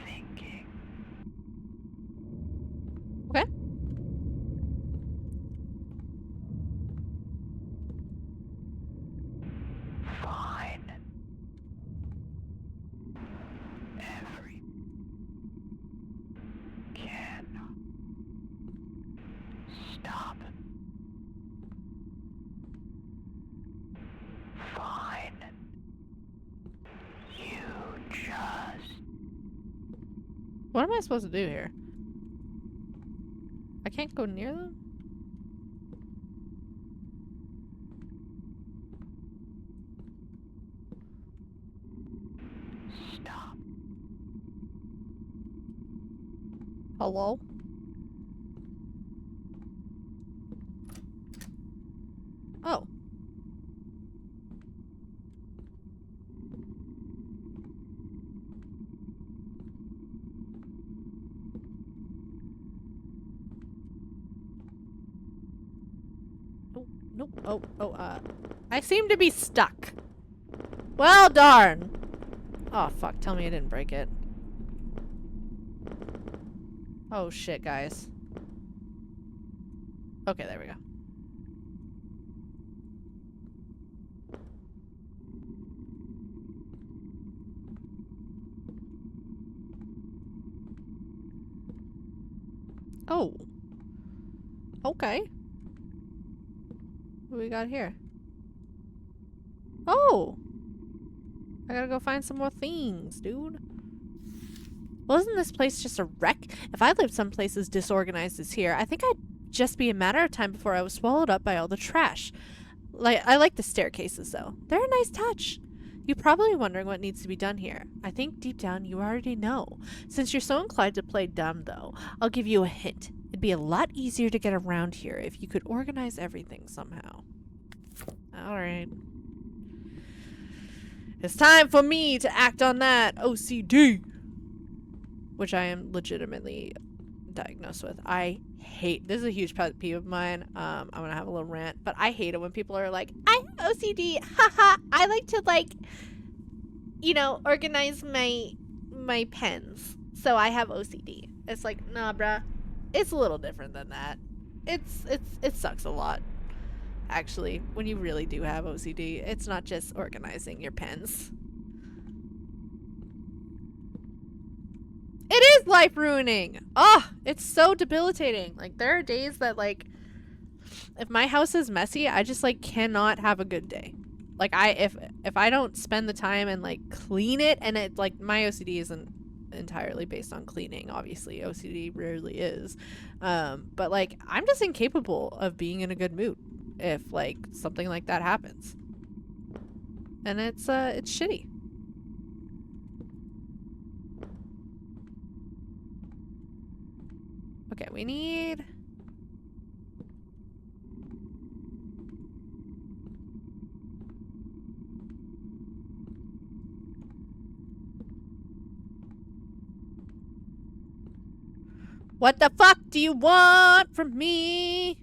thinking. Okay. Fine. Every. Can. Stop. Fine. You just. What am I supposed to do here? I can't go near them? Stop. Hello? Oh. Nope. I seem to be stuck. Well, darn. Oh, fuck. Tell me I didn't break it. Oh, shit, guys. Okay, there we go. Oh. Okay. What do we got here? Oh! I gotta go find some more things, dude. Wasn't this place just a wreck? If I lived someplace as disorganized as here, I think I'd just be a matter of time before I was swallowed up by all the trash. I like the staircases, though. They're a nice touch. You're probably wondering what needs to be done here. I think deep down you already know. Since you're so inclined to play dumb, though, I'll give you a hint. It'd be a lot easier to get around here if you could organize everything somehow. Alright. It's time for me to act on that OCD! Which I am legitimately diagnosed with. I hate, this is a huge pet peeve of mine. I'm gonna have a little rant, but I hate it when people are like, I have OCD, haha, I like to, like, you know, organize my pens, so I have OCD. It's like, nah, bruh, it's a little different than that. It sucks a lot, actually, when you really do have OCD. It's not just organizing your pens. It is life ruining. Oh, it's so debilitating. Like, there are days that, like, if my house is messy, I just, like, cannot have a good day. Like, if I don't spend the time and, like, clean it, and it, like, my OCD isn't entirely based on cleaning, obviously. OCD rarely is. But, like, I'm just incapable of being in a good mood if, like, something like that happens. And it's shitty. Okay, we need... What the fuck do you want from me?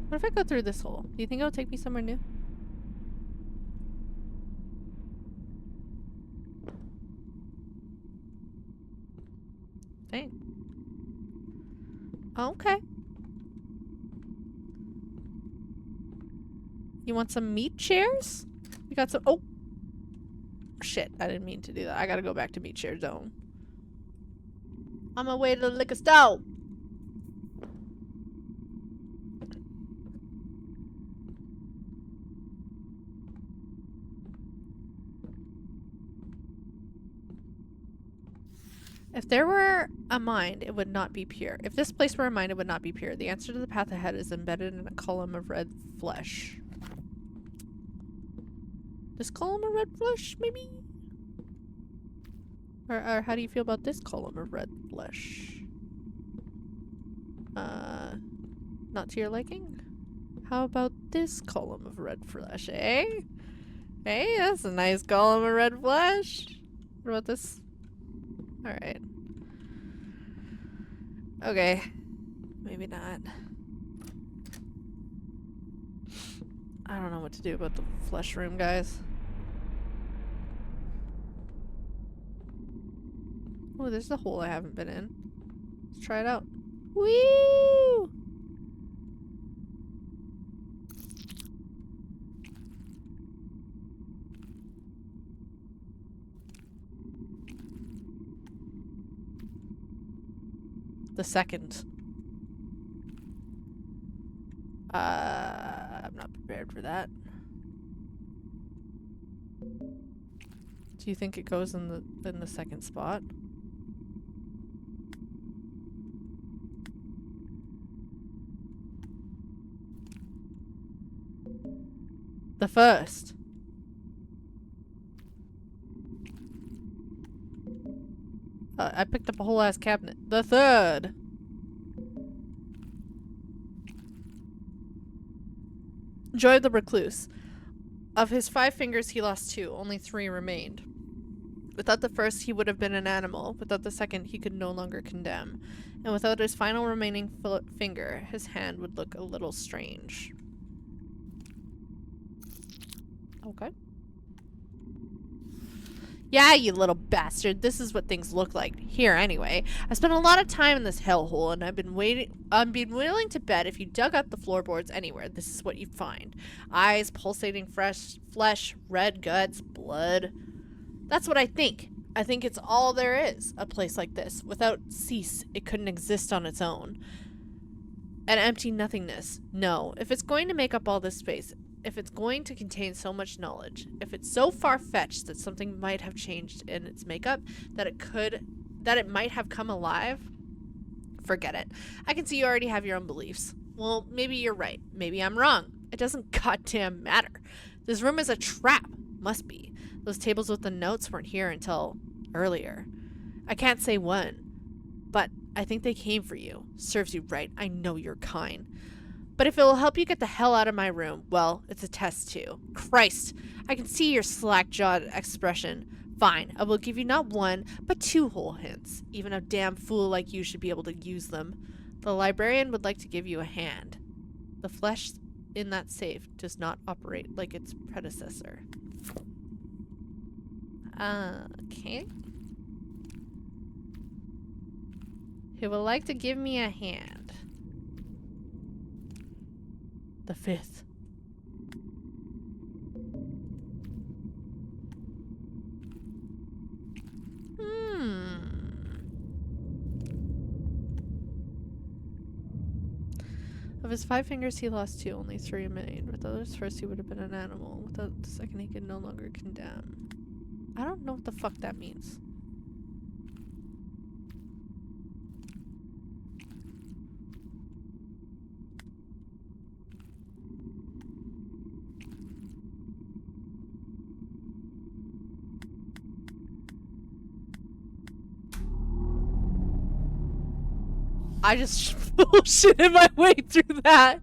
What if I go through this hole? Do you think it'll take me somewhere new? Dang. Okay. You want some meat chairs? We got some. Oh! Shit, I didn't mean to do that. I gotta go back to meat chair zone. On my way to the liquor store! If there were a mind, it would not be pure. If this place were a mind, it would not be pure. The answer to the path ahead is embedded in a column of red flesh. This column of red flesh, maybe? Or how do you feel about this column of red flesh? Not to your liking? How about this column of red flesh, eh? Hey, that's a nice column of red flesh. What about this? Alright. Okay. Maybe not. I don't know what to do about the flesh room, guys. Oh, there's a hole I haven't been in. Let's try it out. Woo! The second. I'm not prepared for that. Do you think it goes in the second spot? The first. I picked up a whole ass cabinet. The third. Joy the Recluse. Of his 5 fingers, he lost 2. Only 3 remained. Without the first, he would have been an animal. Without the second, he could no longer condemn. And without his final remaining finger, his hand would look a little strange. Okay. Yeah, you little bastard. This is what things look like here anyway. I spent a lot of time in this hellhole, and I've been willing to bet if you dug up the floorboards anywhere, this is what you'd find. Eyes, pulsating fresh flesh, red guts, blood. That's what I think. I think it's all there is, a place like this. Without cease, it couldn't exist on its own. An empty nothingness. No. If it's going to make up all this space, if it's going to contain so much knowledge, if it's so far-fetched that something might have changed in its makeup, that it might have come alive, forget it. I can see you already have your own beliefs. Well, maybe you're right. Maybe I'm wrong. It doesn't goddamn matter. This room is a trap. Must be. Those tables with the notes weren't here until earlier. I can't say when, but I think they came for you. Serves you right. I know you're kind. But if it will help you get the hell out of my room, well, it's a test too. Christ, I can see your slack-jawed expression. Fine, I will give you not 1, but 2 whole hints. Even a damn fool like you should be able to use them. The librarian would like to give you a hand. The flesh in that safe does not operate like its predecessor. Okay. He would like to give me a hand. The 5th. Of his 5 fingers, he lost 2. Only 3 remained. Without his first, he would have been an animal. Without the second, he could no longer condemn. I don't know what the fuck that means. I just bullshitted my way through that.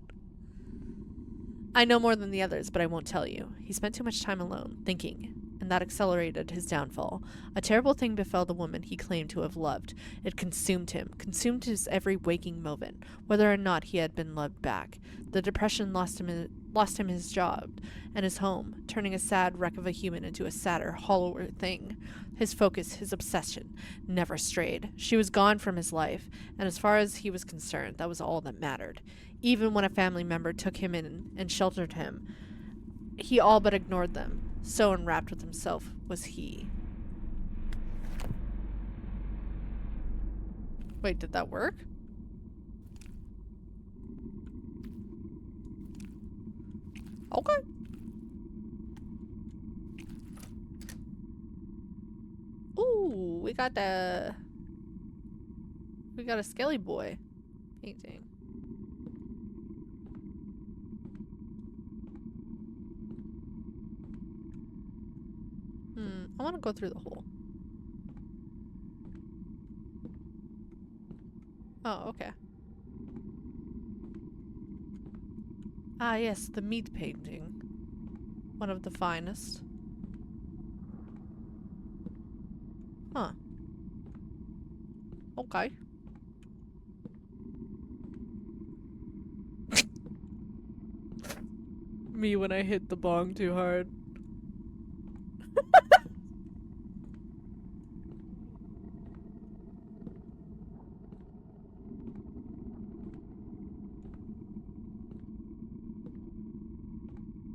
I know more than the others, but I won't tell you. He spent too much time alone, thinking, and that accelerated his downfall. A terrible thing befell the woman he claimed to have loved. It consumed him, consumed his every waking moment, whether or not he had been loved back. The depression lost him his job and his home, turning a sad wreck of a human into a sadder, hollower thing. His focus, his obsession, never strayed. She was gone from his life, and as far as he was concerned, that was all that mattered. Even when a family member took him in and sheltered him, he all but ignored them. So enwrapped with himself was he. Wait, did that work? Okay. Ooh, we got a Skelly Boy painting. I want to go through the hole. Oh, okay. Ah, yes, the meat painting. One of the finest. Huh. Okay. Me when I hit the bong too hard.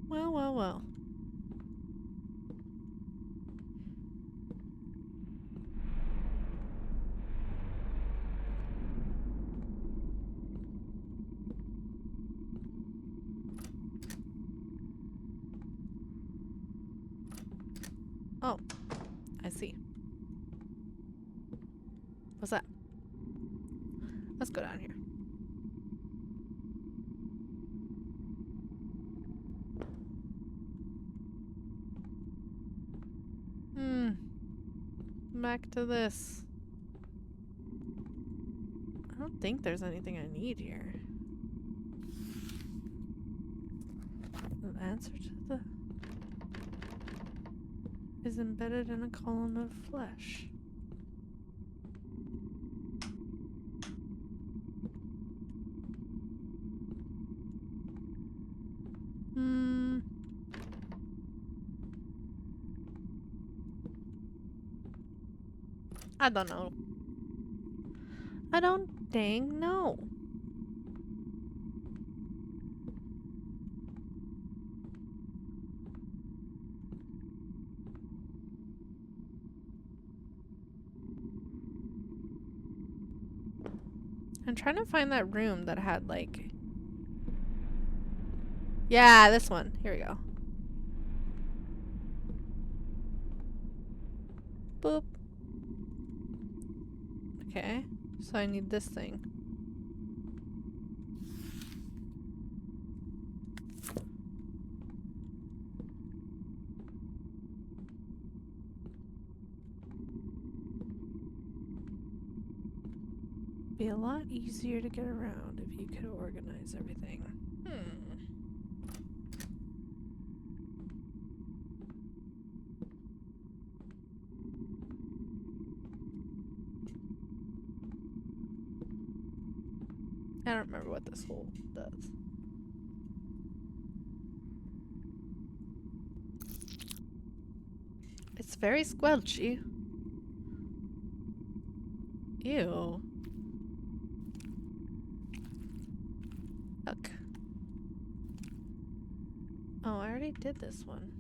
Well, well, well. Oh, I see. What's that? Let's go down here. Back to this. I don't think there's anything I need here. The answer to the is embedded in a column of flesh. I don't know. I don't dang know. I'm trying to find that room that had like... Yeah, this one. Here we go. Boop. Okay, so I need this thing. Be a lot easier to get around if you could organize everything. I don't remember what this hole does. It's very squelchy. Ew. Look. Oh, I already did this one.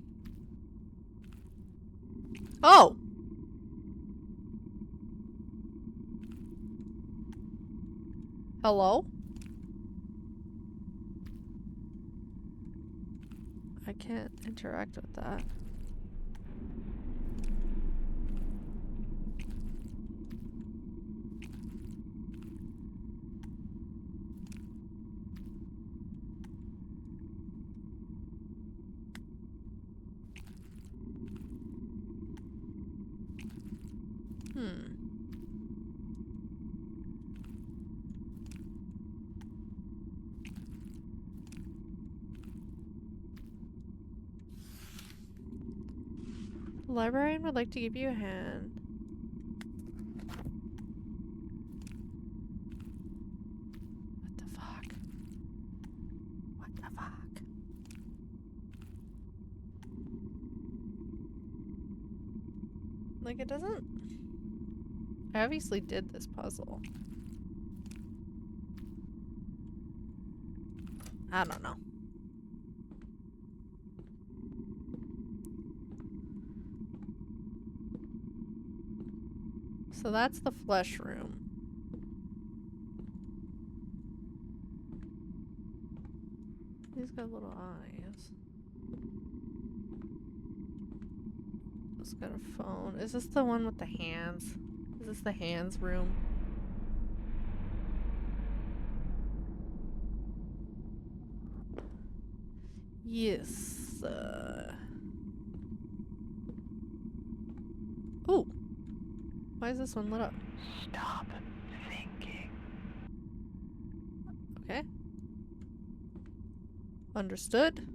Oh! Hello? I can't interact with that. The librarian would like to give you a hand. What the fuck? What the fuck? Like, it doesn't... I obviously did this puzzle. I don't know. So that's the flesh room. He's got little eyes. It's got a phone. Is this the one with the hands? Is this the hands room? Yes. Oh. Why is this one lit up? Stop thinking. Okay. Understood.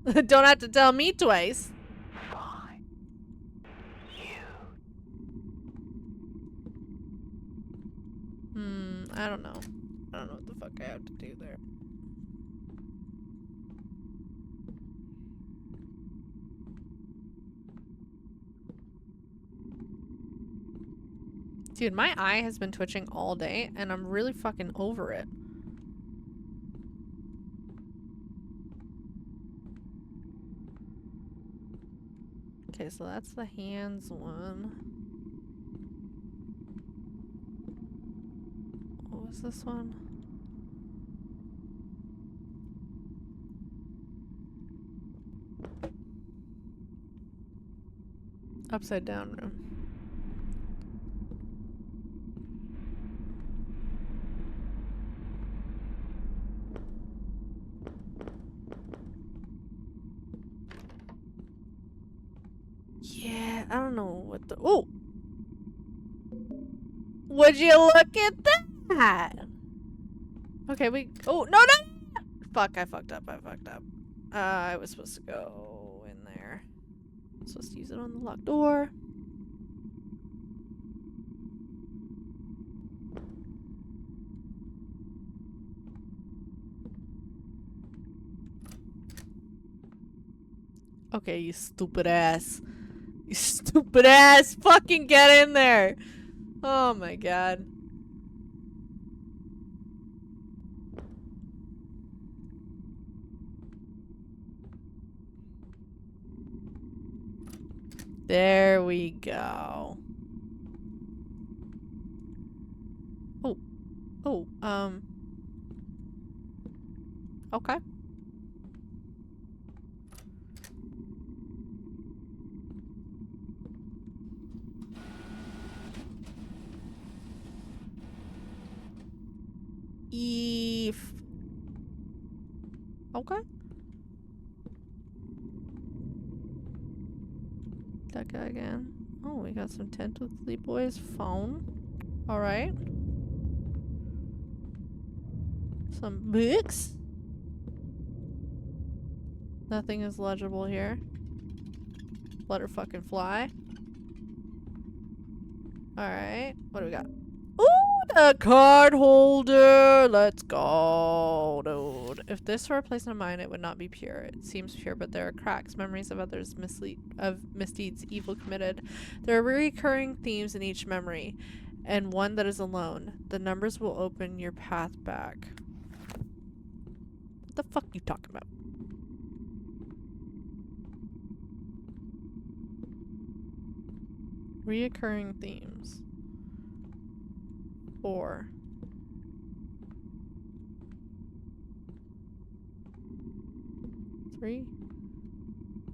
Don't have to tell me twice. Fine. You. I don't know. I don't know what the fuck I have to do there. Dude, my eye has been twitching all day, and I'm really fucking over it. Okay, so that's the hands one. What was this one? Upside down room. Yeah, I don't know what the— oh! Would you look at that? Okay, oh, no, no! Fuck, I fucked up, I was supposed to go in there. I'm supposed to use it on the locked door. Okay, you stupid ass. You stupid ass! Fucking get in there! Oh my god. There we go. Oh. Oh, okay. Okay. That guy again. Oh, we got some Tentacly Boy's phone. Alright. Some books. Nothing is legible here. Let her fucking fly. Alright. What do we got? Ooh, the card holder! Let's go, dude. If this were a place in mine, it would not be pure. It seems pure, but there are cracks, memories of others' misdeeds, evil committed. There are recurring themes in each memory, and one that is alone. The numbers will open your path back. What the fuck are you talking about? Reoccurring themes. 4. 3,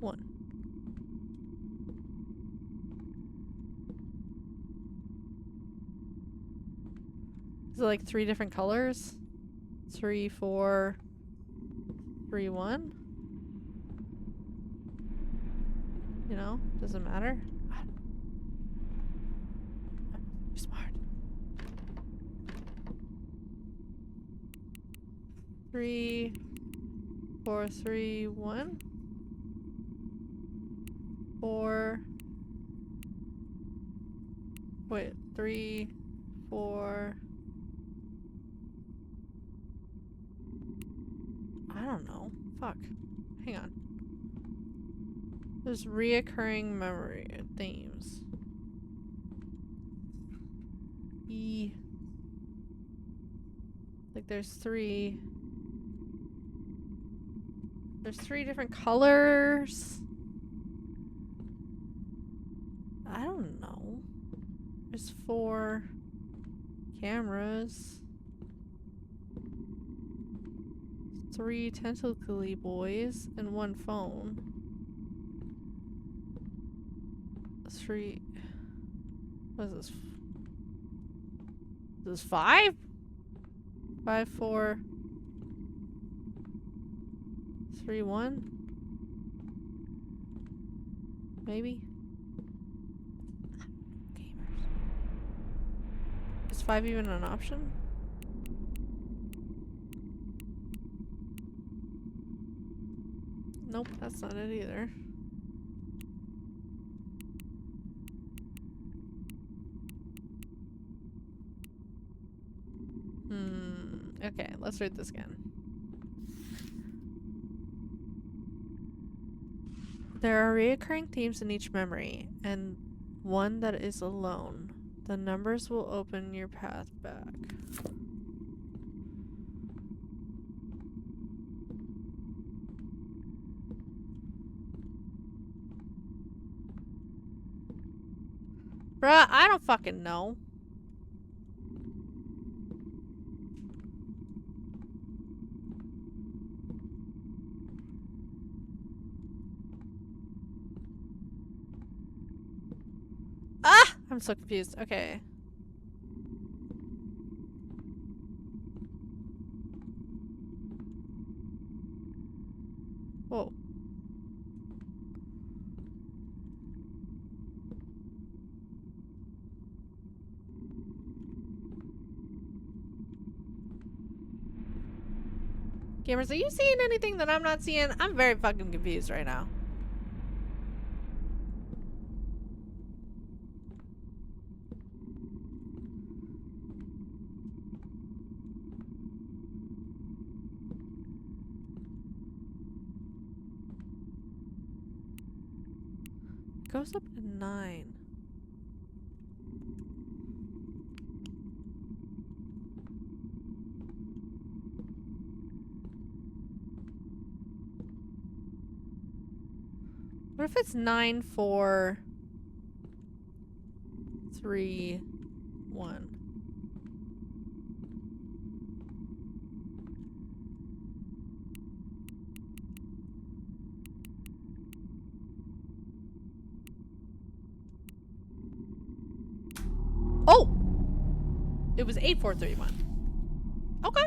1. Is it like 3 different colors? 3, 4, 3, 1? You know, doesn't matter. You're smart. 3, 4, 3, 1. 4. Wait, 3, 4. I don't know. Fuck. Hang on. There's reoccurring memory themes. E. Like there's 3. There's 3 different colors. I don't know. There's 4 cameras. 3 tentacly boys and 1 phone. 3. What is this? Is this 5? 5, 4, 3, 1? Maybe? Gamers. Is 5 even an option? Nope, that's not it either. Okay, let's read this again. There are recurring themes in each memory, and one that is alone. The numbers will open your path back. Bruh, I don't fucking know. Ah! I'm so confused. Okay. Whoa. Gamers, are you seeing anything that I'm not seeing? I'm very fucking confused right now. It goes up to 9. What if it's 9, 4, 3, 1? Oh! It was 8, 4, 3, 1. Okay.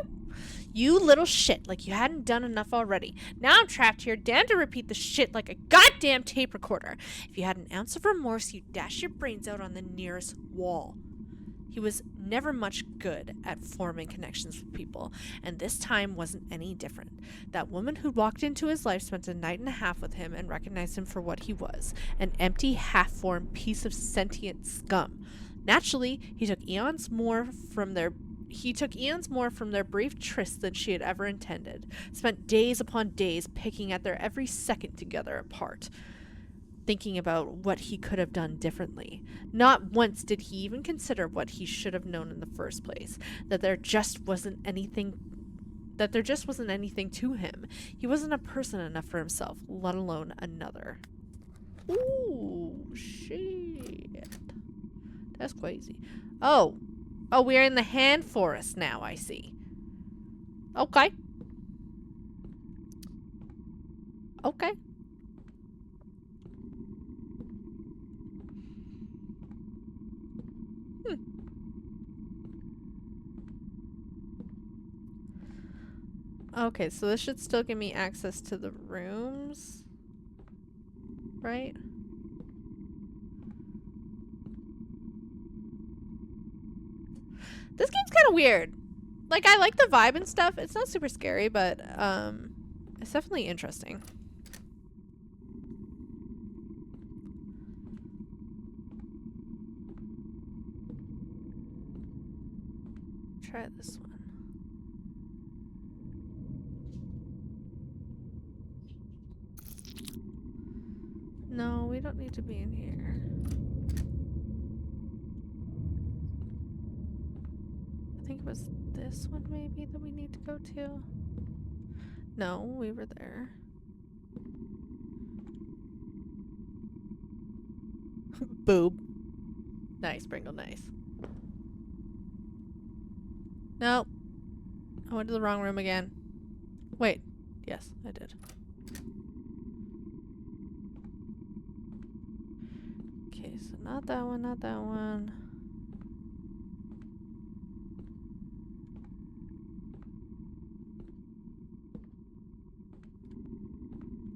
You little shit, like you hadn't done enough already. Now I'm trapped here, damned to repeat the shit like a goddamn tape recorder. If you had an ounce of remorse, you'd dash your brains out on the nearest wall. He was never much good at forming connections with people, and this time wasn't any different. That woman who'd walked into his life spent a night and a half with him and recognized him for what he was, an empty, half-formed piece of sentient scum. Naturally, he took eons more from their brief tryst than she had ever intended, spent days upon days picking at their every second together apart, thinking about what he could have done differently. Not once did he even consider what he should have known in the first place, that there just wasn't anything to him. He wasn't a person enough for himself, let alone another. Ooh, shit. That's crazy. Oh, we're in the hand forest now, I see. Okay. Okay. Okay, so this should still give me access to the rooms, right? This game's kind of weird. Like, I like the vibe and stuff. It's not super scary, but it's definitely interesting. Try this one. No, we don't need to be in here. I think it was this one maybe that we need to go to. No, we were there. Boob. Nice, Pringle, nice. Nope. I went to the wrong room again. Wait. Yes, I did. Okay, so not that one, not that one.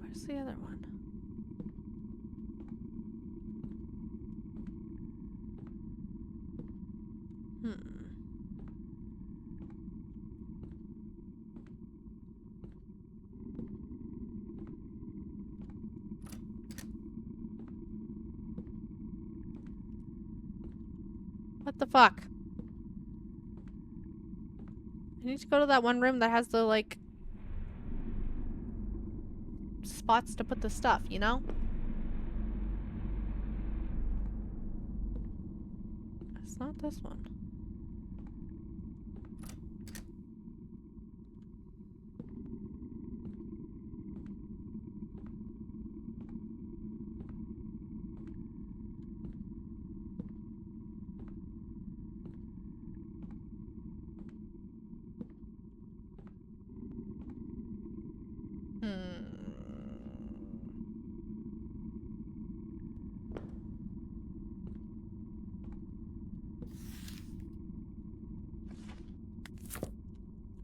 Where's the other one? What the fuck? I need to go to that one room that has the, like, spots to put the stuff, you know? It's not this one.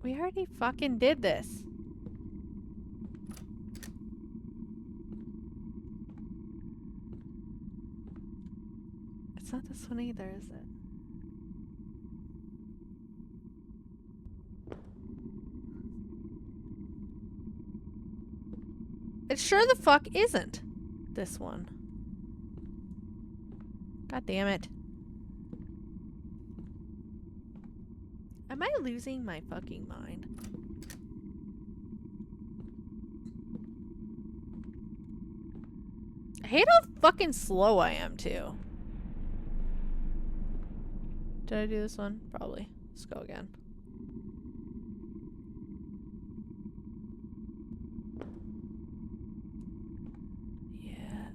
We already fucking did this. It's not this one either, is it? It sure the fuck isn't this one. God damn it. Am I losing my fucking mind? I hate how fucking slow I am too. Did I do this one? Probably. Let's go again. Yeah.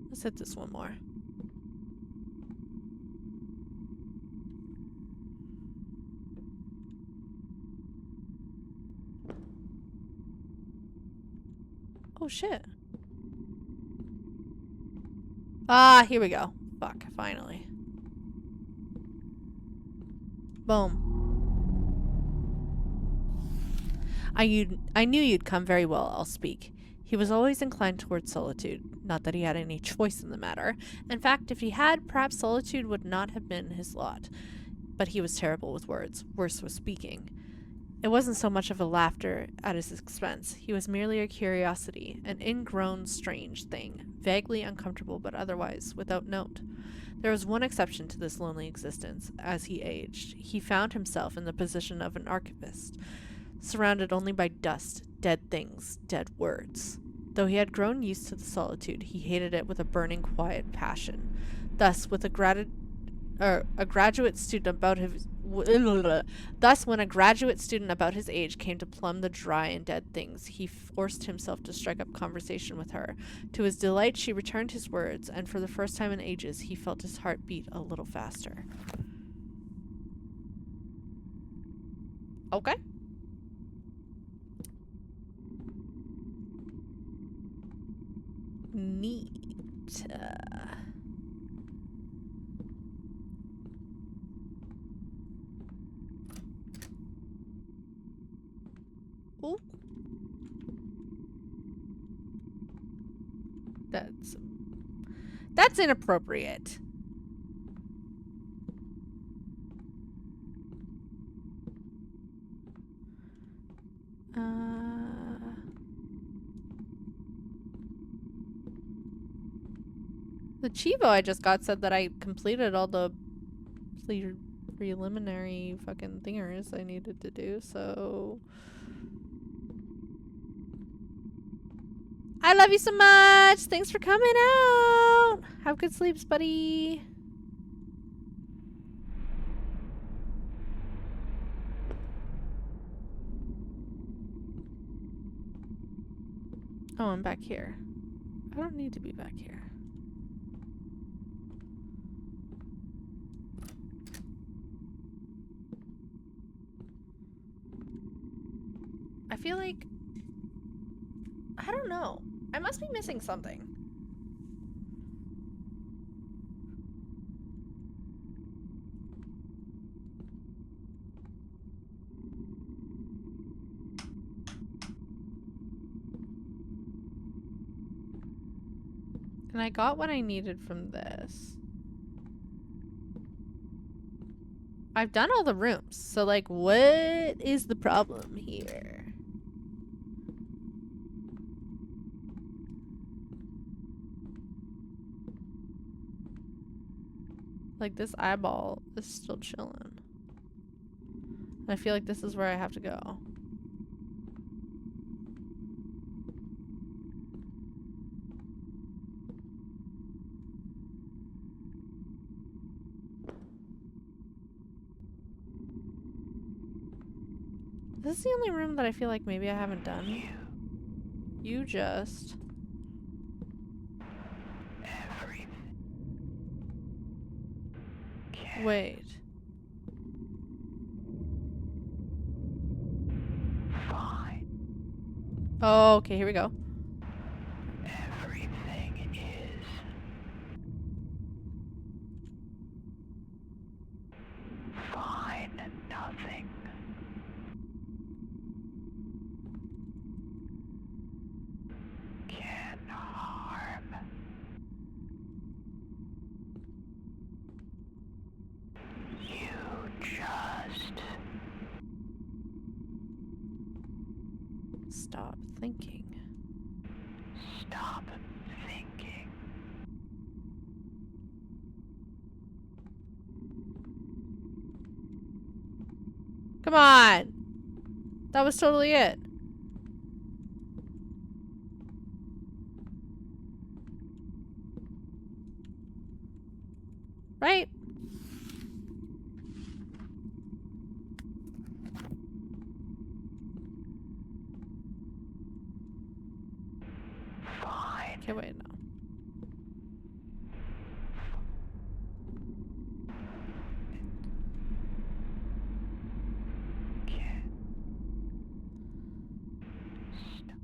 Let's hit this one more. Oh shit. Ah, here we go. Fuck, finally. Boom. I knew you'd come very well, I'll speak. He was always inclined towards solitude. Not that he had any choice in the matter. In fact, if he had, perhaps solitude would not have been his lot. But he was terrible with words. Worse was speaking. It wasn't so much of a laughter at his expense. He was merely a curiosity, an ingrown strange thing, vaguely uncomfortable but otherwise without note. There was one exception to this lonely existence. As he aged, he found himself in the position of an archivist, surrounded only by dust, dead things, dead words. Though he had grown used to the solitude, he hated it with a burning, quiet passion. Thus, with a graduate student about his Thus, when a graduate student about his age came to plumb the dry and dead things, he forced himself to strike up conversation with her. To his delight, she returned his words, and for the first time in ages, he felt his heart beat a little faster. Okay. Neat. Ooh. That's That's inappropriate. The Chivo I just got said that I completed all the preliminary fucking thingers I needed to do, so... I love you so much! Thanks for coming out! Have good sleeps, buddy! Oh, I'm back here. I don't need to be back here. I feel like... I don't know. I must be missing something. And I got what I needed from this. I've done all the rooms, so like, what is the problem here? Like, this eyeball is still chilling. And I feel like this is where I have to go. This is the only room that I feel like maybe I haven't done. You just... Wait. Fine. Oh, okay, here we go. Everything is fine and nothing. Can harm. You just Stop thinking. stop thinking. Come on! That was totally it. Right? Fine. Okay, wait, no. Can stop.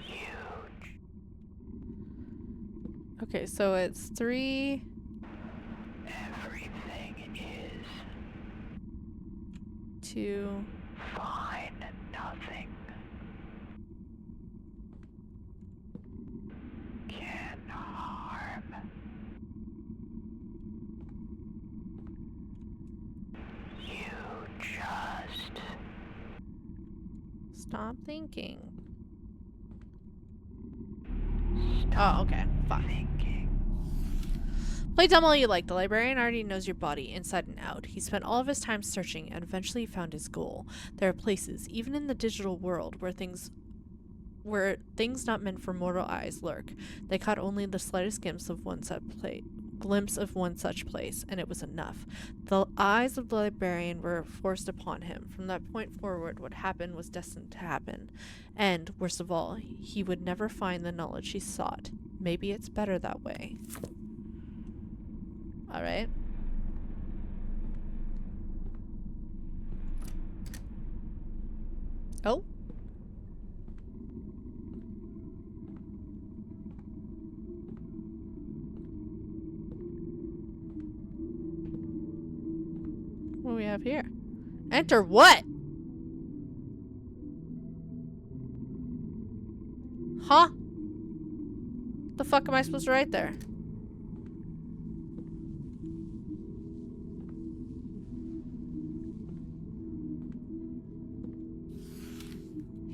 Huge. Okay, so it's 3... Everything is 2... fine and nothing. Can harm. You just Stop thinking. stop Oh, okay. Fine. thinking. Play dumb all you like. The librarian already knows your body inside and out. He spent all of his time searching and eventually found his goal. There are places, even in the digital world, where things not meant for mortal eyes lurk. They caught only the slightest glimpse of one such place, and it was enough. The eyes of the librarian were forced upon him. From that point forward, what happened was destined to happen. And, worst of all, he would never find the knowledge he sought. Maybe it's better that way. Alright. Oh. What do we have here? Enter what? Huh? The fuck am I supposed to write there?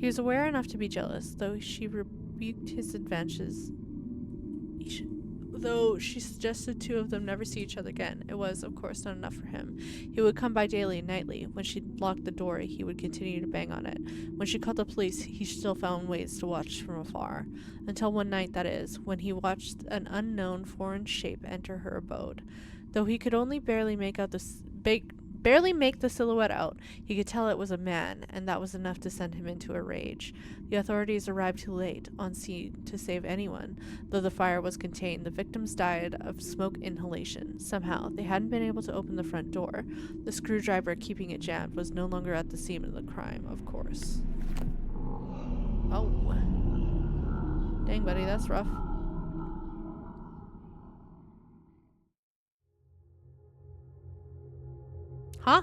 He was aware enough to be jealous, though she rebuked his advances. Though she suggested two of them never see each other again, it was, of course, not enough for him. He would come by daily and nightly. When she locked the door, he would continue to bang on it. When she called the police, he still found ways to watch from afar. Until one night, that is, when he watched an unknown foreign shape enter her abode. Though he could only barely make the silhouette out, he could tell it was a man, and that was enough to send him into a rage. The authorities arrived too late on scene to save anyone. Though the fire was contained, the victims died of smoke inhalation. Somehow, they hadn't been able to open the front door. The screwdriver keeping it jammed was no longer at the scene of the crime, of course. Oh. Dang, buddy, that's rough. Huh?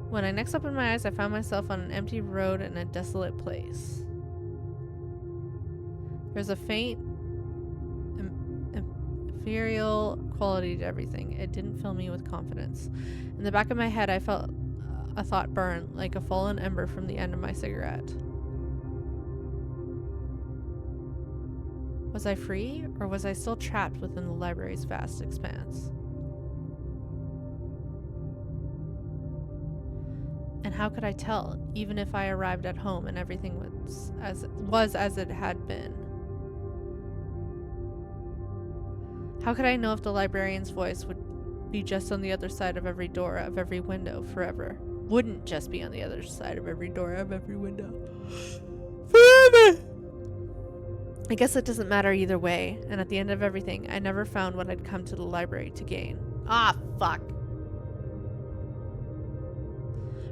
When I next opened my eyes, I found myself on an empty road in a desolate place. There's a faint, ethereal quality to everything. It didn't fill me with confidence. In the back of my head, I felt a thought burn, like a fallen ember from the end of my cigarette. Was I free, or was I still trapped within the library's vast expanse? And how could I tell, even if I arrived at home and everything was as it had been? How could I know if the librarian's voice would be just on the other side of every door of every window forever? Wouldn't just be on the other side of every door of every window forever! I guess it doesn't matter either way, and at the end of everything, I never found what I'd come to the library to gain. Ah, fuck.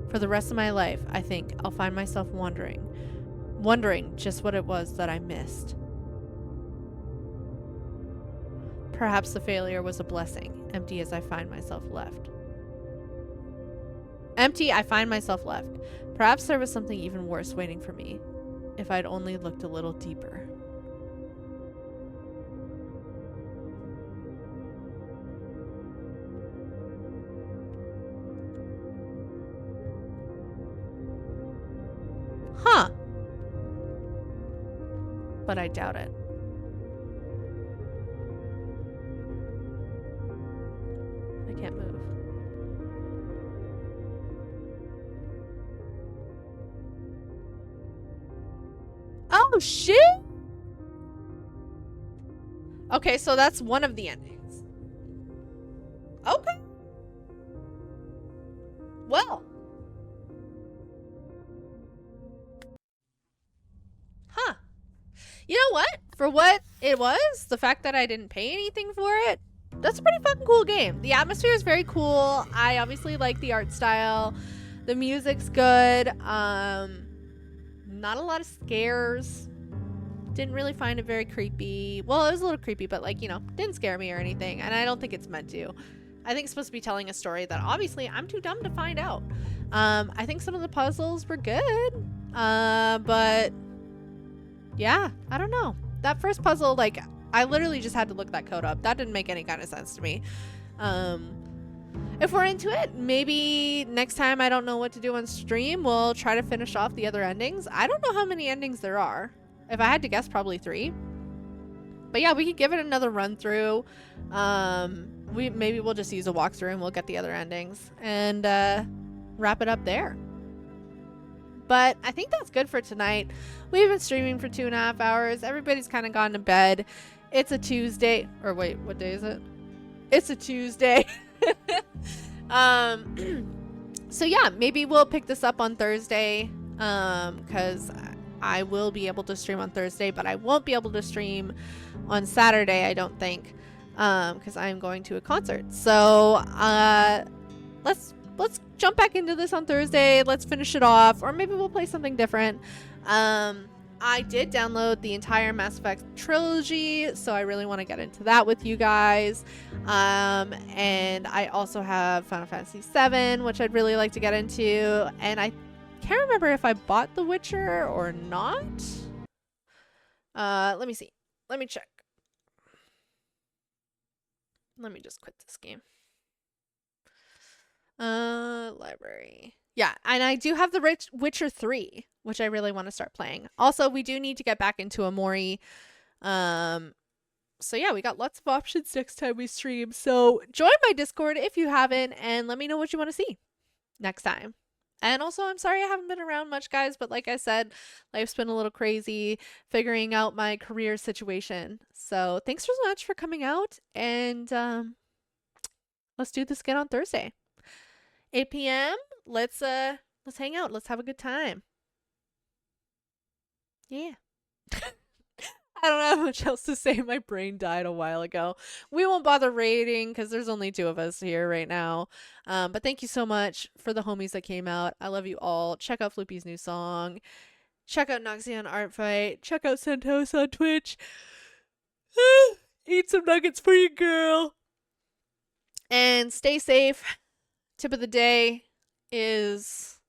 For the rest of my life, I think I'll find myself wondering just what it was that I missed. Perhaps the failure was a blessing, empty as I find myself left. Empty, I find myself left. Perhaps there was something even worse waiting for me, if I'd only looked a little deeper. Huh. But I doubt it. I can't move. Oh, shit! Okay, so that's one of the endings. Okay. Well. Huh. You know what? For what it was, the fact that I didn't pay anything for it, that's a pretty fucking cool game. The atmosphere is very cool. I obviously like the art style. The music's good. Not a lot of scares. Didn't really find it very creepy. Well, it was a little creepy, but like, you know, didn't scare me or anything. And I don't think it's meant to. I think it's supposed to be telling a story that obviously I'm too dumb to find out. I think some of the puzzles were good. But yeah, I don't know. That first puzzle, like, I literally just had to look that code up. That didn't make any kind of sense to me. If we're into it, maybe next time I don't know what to do on stream, we'll try to finish off the other endings. I don't know how many endings there are. If I had to guess, probably 3. But yeah, we could give it another run through. Maybe we'll just use a walkthrough and we'll get the other endings and wrap it up there. But I think that's good for tonight. We've been streaming for 2.5 hours. Everybody's kind of gone to bed. It's a Tuesday. Or wait, what day is it? It's a Tuesday. So yeah, maybe we'll pick this up on Thursday. Because I will be able to stream on Thursday, but I won't be able to stream on Saturday, I don't think. Because I'm going to a concert. So let's jump back into this on Thursday. Let's finish it off, or maybe we'll play something different. I did download the entire Mass Effect trilogy, so I really want to get into that with you guys. And I also have Final Fantasy VII, which I'd really like to get into. And I can't remember if I bought The Witcher or not. Let me see. Let me check. Let me just quit this game. Library. Yeah, and I do have The Witcher 3, which I really want to start playing. Also, we do need to get back into Amori. So yeah, we got lots of options next time we stream. So join my Discord if you haven't, and let me know what you want to see next time. And also, I'm sorry I haven't been around much, guys, but like I said, life's been a little crazy figuring out my career situation. So thanks so much for coming out, and let's do this again on Thursday. 8 p.m. Let's hang out. Let's have a good time. Yeah. I don't have much else to say. My brain died a while ago. We won't bother rating because there's only 2 of us here right now. But thank you so much for the homies that came out. I love you all. Check out Floopy's new song. Check out Noxian Art Fight. Check out Santos on Twitch. Eat some nuggets for your girl. And stay safe. Tip of the day is...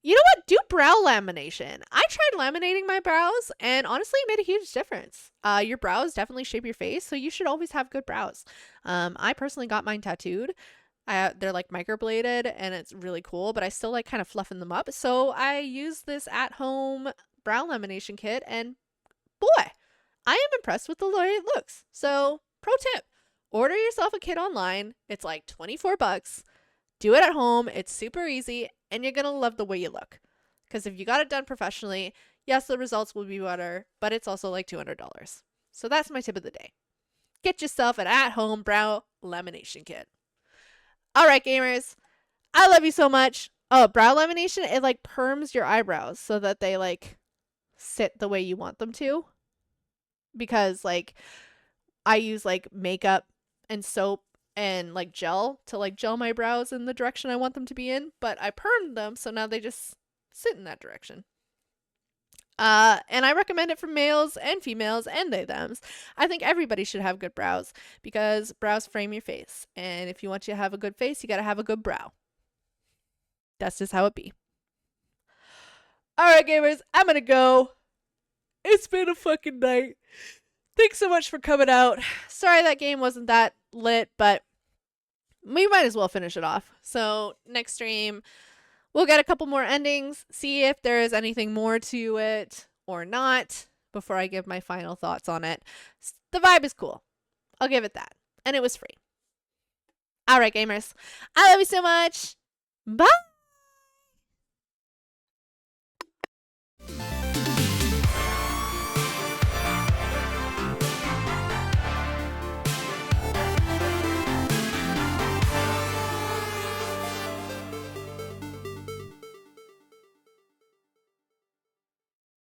You know what? Do brow lamination. I tried laminating my brows, and honestly, it made a huge difference. Your brows definitely shape your face, so you should always have good brows. I personally got mine tattooed. They're like microbladed, and it's really cool, but I still like kind of fluffing them up. So I use this at-home brow lamination kit, and boy, I am impressed with the way it looks. So, pro tip, order yourself a kit online. It's like $24. Do it at home. It's super easy, and you're going to love the way you look. Because if you got it done professionally, yes, the results will be better, but it's also like $200. So that's my tip of the day. Get yourself an at-home brow lamination kit. All right, gamers. I love you so much. Oh, brow lamination, it like perms your eyebrows so that they like sit the way you want them to. Because like I use like makeup and soap and like gel to like gel my brows in the direction I want them to be in, but I permed them so now they just sit in that direction. And I recommend it for males and females and they thems. I think everybody should have good brows because brows frame your face, and if you want to have a good face, you gotta have a good brow. That's just how it be. All right, gamers, I'm gonna go. It's been a fucking night. Thanks so much for coming out. Sorry that game wasn't that lit, but we might as well finish it off. So next stream, we'll get a couple more endings, see if there is anything more to it or not before I give my final thoughts on it. The vibe is cool. I'll give it that. And it was free. All right, gamers. I love you so much. Bye.